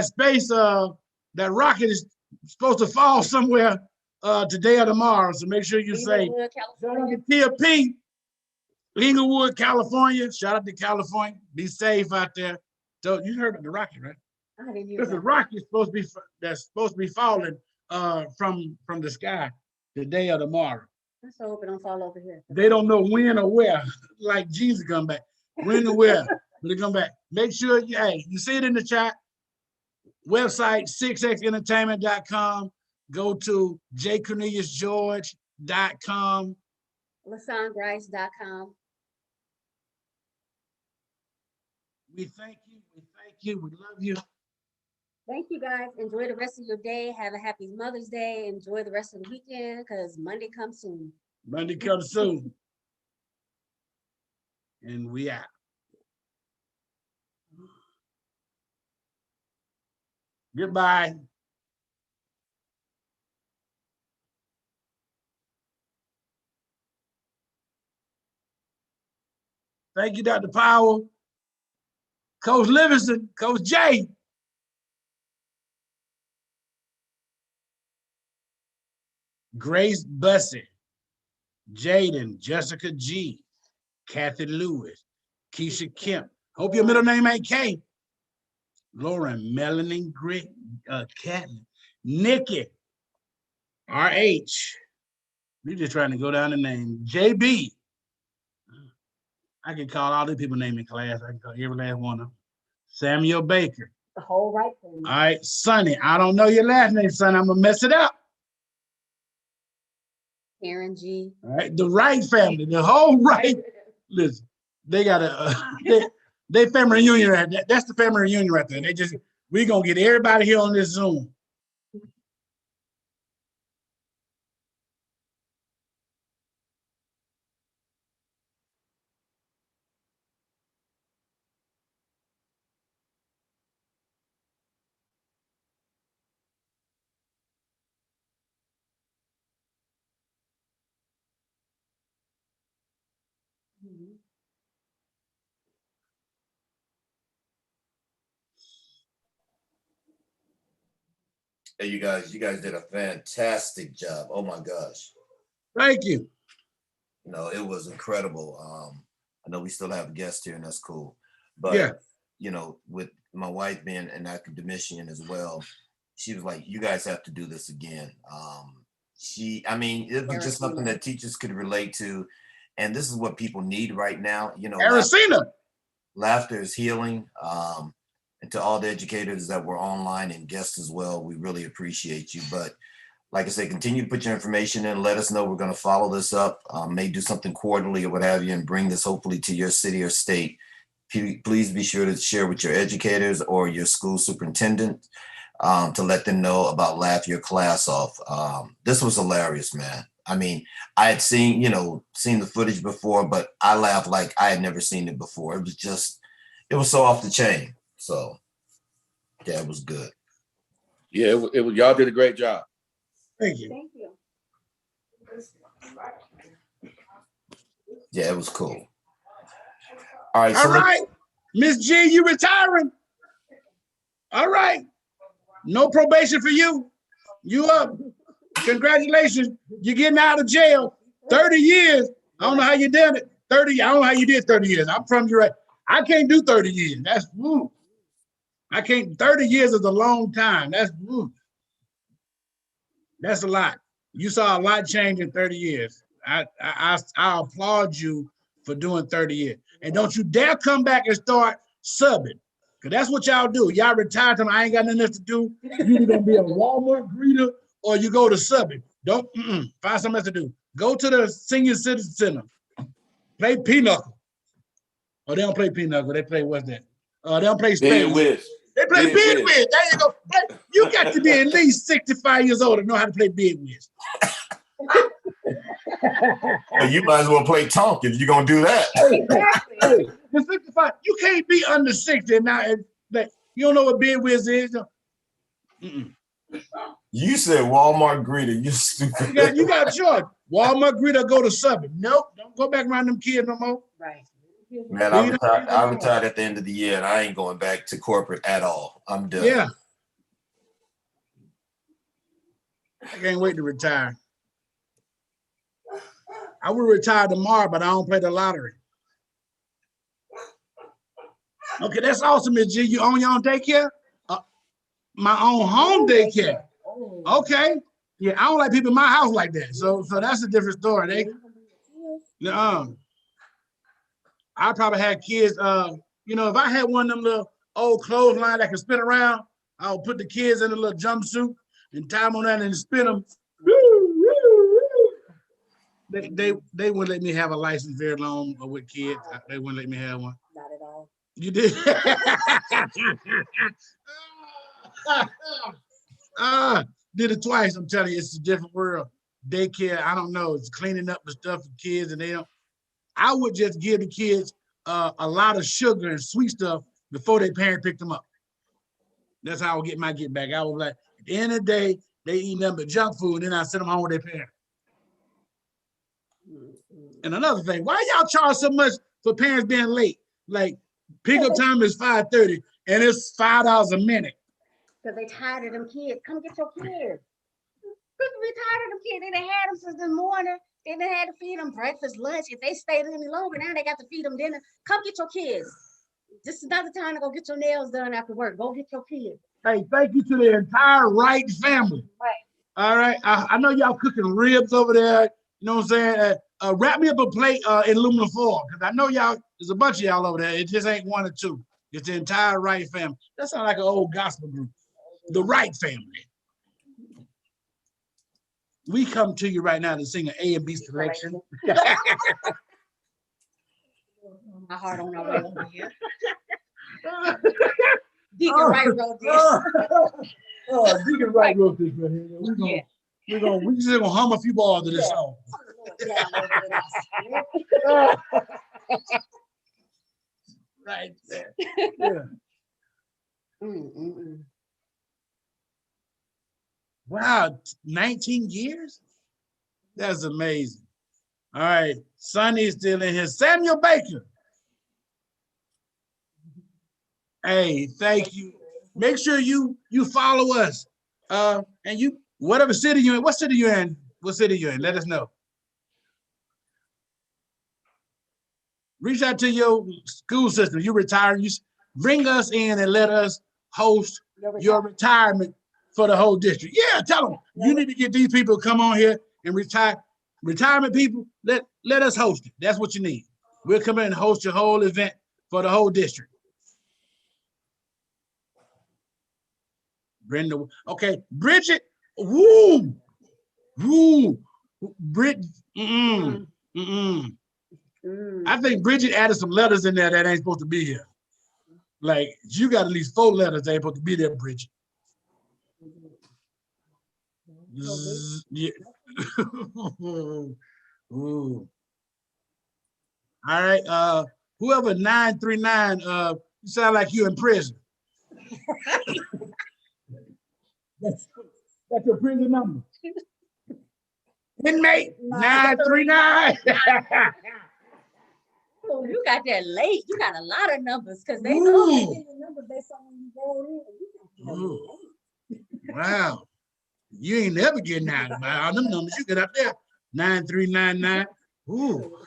Speaker 3: space, that rocket is supposed to fall somewhere today or tomorrow. So make sure you're safe. Shout out to Tia P. Inglewood, California. Shout out to California. Be safe out there. So you heard about the rocket, right?
Speaker 2: I didn't hear
Speaker 3: There's a
Speaker 2: that.
Speaker 3: rocket that's supposed to be falling from the sky today or tomorrow.
Speaker 2: I so hope it don't fall over here.
Speaker 3: They don't know when or where, like Jesus come back. When or where, but they come back. Make sure you see it in the chat. Website 6xentertainment.com. Go to jcorneliusgeorge.com.
Speaker 2: LaSonGrice.com.
Speaker 3: We thank you. We love you.
Speaker 2: Thank you guys. Enjoy the rest of your day. Have a happy Mother's Day. Enjoy the rest of the weekend because Monday comes soon.
Speaker 3: Monday comes soon. And we out. Goodbye. Thank you, Dr. Powell, Coach Livingston, Coach Jay. Grace Bussey, Jaden, Jessica G, Kathy Lewis, Keisha Kemp. Hope your middle name ain't K. Lauren, Melanie, Grit, Catlin, Nikki, RH. We're just trying to go down the name. JB. I can call all these people named in class. I can call every last one of them. Samuel Baker.
Speaker 2: The whole right thing.
Speaker 3: All right, Sonny. I don't know your last name, Sonny. I'm gonna mess it up.
Speaker 2: Karen G.
Speaker 3: All right, the Wright family, the whole Wright. Listen, they got they family reunion right there. That's the family reunion right there. We gonna get everybody here on this Zoom.
Speaker 2: Mhm.
Speaker 13: Hey, you guys did a fantastic job. Oh my gosh.
Speaker 3: Thank you.
Speaker 13: No, it was incredible. I know we still have guests here, and that's cool. But
Speaker 3: Yeah.
Speaker 13: you know, with my wife being an academician as well, she was like, "You guys have to do this again." I mean, it was just something that teachers could relate to, and this is what people need right now. You know,
Speaker 3: Aracena.
Speaker 13: laughter is healing. And to all the educators that were online and guests as well, we really appreciate you. But like I say, continue to put your information in. Let us know. We're going to follow this up, may do something quarterly or what have you, and bring this hopefully to your city or state. Please be sure to share with your educators or your school superintendent to let them know about Laugh Your Class Off. This was hilarious, man. I mean, I had seen the footage before, but I laughed like I had never seen it before. It was so off the chain. So yeah, it was good.
Speaker 14: Yeah, it was y'all did a great job.
Speaker 3: Thank you.
Speaker 2: Thank you.
Speaker 13: Yeah, it was cool. All right.
Speaker 3: All right. Miss G, you retiring? All right. No probation for you. You up. Congratulations. You're getting out of jail. 30 years. I don't know how you did it. 30. I don't know how you did 30 years. I'm from you right. I can't do 30 years. That's woo. I can't. 30 years is a long time. That's woo. That's a lot. You saw a lot change in 30 years. I applaud you for doing 30 years. And don't you dare come back and start subbing. Because that's what y'all do. Y'all retire time. I ain't got nothing else to do. You either gonna be a Walmart greeter or you go to subbing. Don't find something else to do. Go to the senior citizen center. Play pinochle. Oh, they don't play pinochle. They play what's that? They don't play
Speaker 14: Bid
Speaker 3: spades.
Speaker 14: whiz.
Speaker 3: They play
Speaker 14: Bid
Speaker 3: bid
Speaker 14: whiz.
Speaker 3: whiz. There you go. You got to be at least 65 years old to know how to play bid whiz.
Speaker 13: Well, you might as well play Tonk if you're gonna do that.
Speaker 3: Hey, the 65, you can't be under 60 now. Like, you don't know what bid whiz is.
Speaker 13: You said Walmart greeter. You stupid.
Speaker 3: You got a choice. Walmart greeter, go to subbing. Nope, don't go back around them kids no more.
Speaker 2: Right.
Speaker 13: Man, I retired at the end of the year, and I ain't going back to corporate at all. I'm done.
Speaker 3: Yeah. I can't wait to retire. I will retire tomorrow, but I don't play the lottery. Okay, that's awesome, Ms. G. You own your own daycare? My own home daycare. Okay. Yeah, I don't like people in my house like that. So that's a different story. I probably had kids, if I had one of them little old clothesline that can spin around, I would put the kids in a little jumpsuit and tie them on that and spin them. They wouldn't let me have a license very long with kids. They wouldn't let me have one.
Speaker 2: Not at all.
Speaker 3: You did. Did it twice. I'm telling you, it's a different world. Daycare, I don't know. It's cleaning up the stuff for kids, and I would just give the kids a lot of sugar and sweet stuff before their parents picked them up. That's how I would get my get back. I was like, at the end of the day, they eat nothing but junk food, and then I send them home with their parents. And another thing, why y'all charge so much for parents being late? Like, pickup time is 5:30, and it's $5 a minute.
Speaker 2: Because they tired of them kids. Come get your kids. People be tired of them kids. They done had them since the morning. They done had to feed them breakfast, lunch. If they stayed any longer, now they got to feed them dinner. Come get your kids. This is not the time to go get your nails done after work. Go get your kids.
Speaker 3: Hey, thank you to the entire Wright family.
Speaker 2: Right.
Speaker 3: All right. I know y'all cooking ribs over there. You know what I'm saying? Wrap me up a plate in aluminum foil, because I know y'all, there's a bunch of y'all over there. It just ain't one or two. It's the entire Wright family. That sounds like an old gospel group. The Wright family. We come to you right now to sing an A and B selection.
Speaker 2: My heart on our way over here. Deacon Wright wrote this.
Speaker 3: Deacon Wright wrote this right here. We just gonna hum a few bars of this song. Right there. Yeah. Wow, 19 years? That's amazing. All right, Sonny's still in here. Samuel Baker. Hey, thank you. Make sure you follow us And you, whatever city you in, what city you in? What city you in? Let us know. Reach out to your school system. You retire, you bring us in and let us host your retirement for the whole district. Yeah, tell them you need to get these people to come on here and retire. Retirement people, let us host it. That's what you need. We'll come in and host your whole event for the whole district. Brenda, okay, Bridget, woo, Brit, I think Bridget added some letters in there that ain't supposed to be here. Like, you got at least 4 letters that ain't supposed to be there, Bridget. Yeah. Ooh. All right, whoever 939, you sound like you in prison. That's your prison number. Inmate 939.
Speaker 2: Oh, you got that late. You got a lot of numbers because they know they get the numbers based on when you go in.
Speaker 3: Wow. You ain't never getting out of all them numbers. You get up there. 9399. Ooh.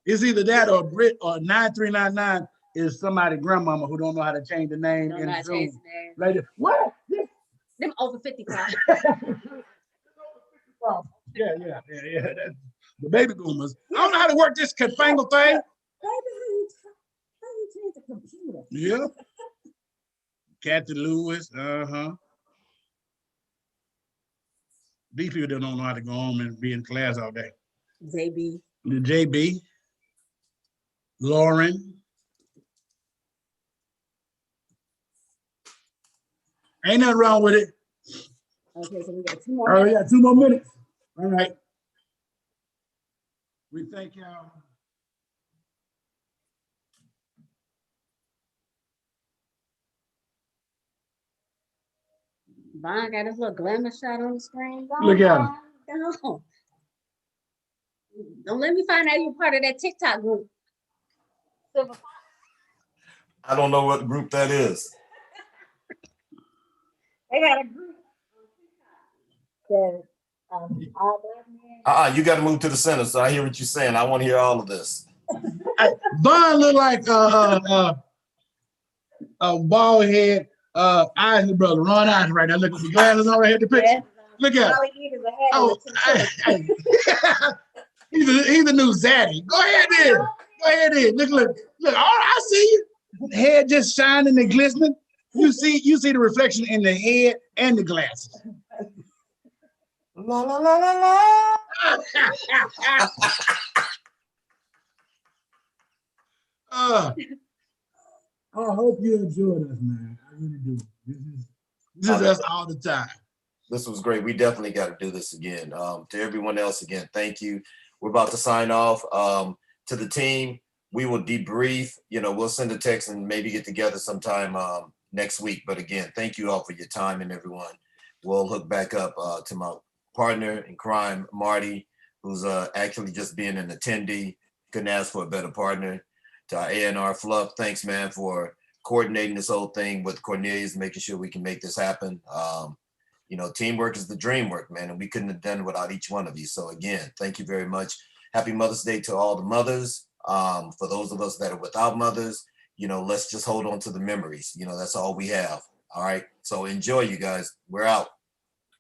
Speaker 3: It's either that or Brit or 9399 is somebody's grandmama who don't know how to change the name in Zoom. Like, what?
Speaker 2: Them over 55.
Speaker 3: Yeah. That's the baby boomers. I don't know how to work this confangled thing.
Speaker 2: How you change the computer?
Speaker 3: Yeah. Kathy Lewis. These people don't know how to go home and be in class all day. JB. Lauren. Ain't nothing wrong with it.
Speaker 2: Okay, so we got 2 more.
Speaker 3: All right, we got 2 more minutes. All right. We thank y'all.
Speaker 2: Vaughn got his little glamour shot on the screen.
Speaker 3: Look at him.
Speaker 2: Don't let me find out you're part of that TikTok group.
Speaker 13: I don't know what group that is.
Speaker 2: They got a group that all black men.
Speaker 13: You got to move to the center, so I hear what you're saying. I want to hear all of this.
Speaker 3: Vaughn look like a bald head Isley brother, Ron Isley right now. Look at the glasses on right here, the picture. Look at him. He's the new Zaddy. Go ahead then. Look. All right, I see you. Head just shining and glistening. You see the reflection in the head and the glasses.
Speaker 13: La la la la la.
Speaker 3: I hope you enjoyed us, man. I really do. This is us all the time.
Speaker 13: This was great. We definitely got to do this again. To everyone else, again, thank you. We're about to sign off. To the team, we will debrief. We'll send a text and maybe get together sometime next week. But again, thank you all for your time and everyone. We'll hook back up to my partner in crime, Marty, who's actually just being an attendee. Couldn't ask for a better partner. To our A&R Fluff, thanks, man, for coordinating this whole thing with Cornelius, making sure we can make this happen. Teamwork is the dream work, man, and we couldn't have done it without each one of you. So again, thank you very much. Happy Mother's Day to all the mothers. For those of us that are without mothers, let's just hold on to the memories. That's all we have. All right. So enjoy, you guys. We're out.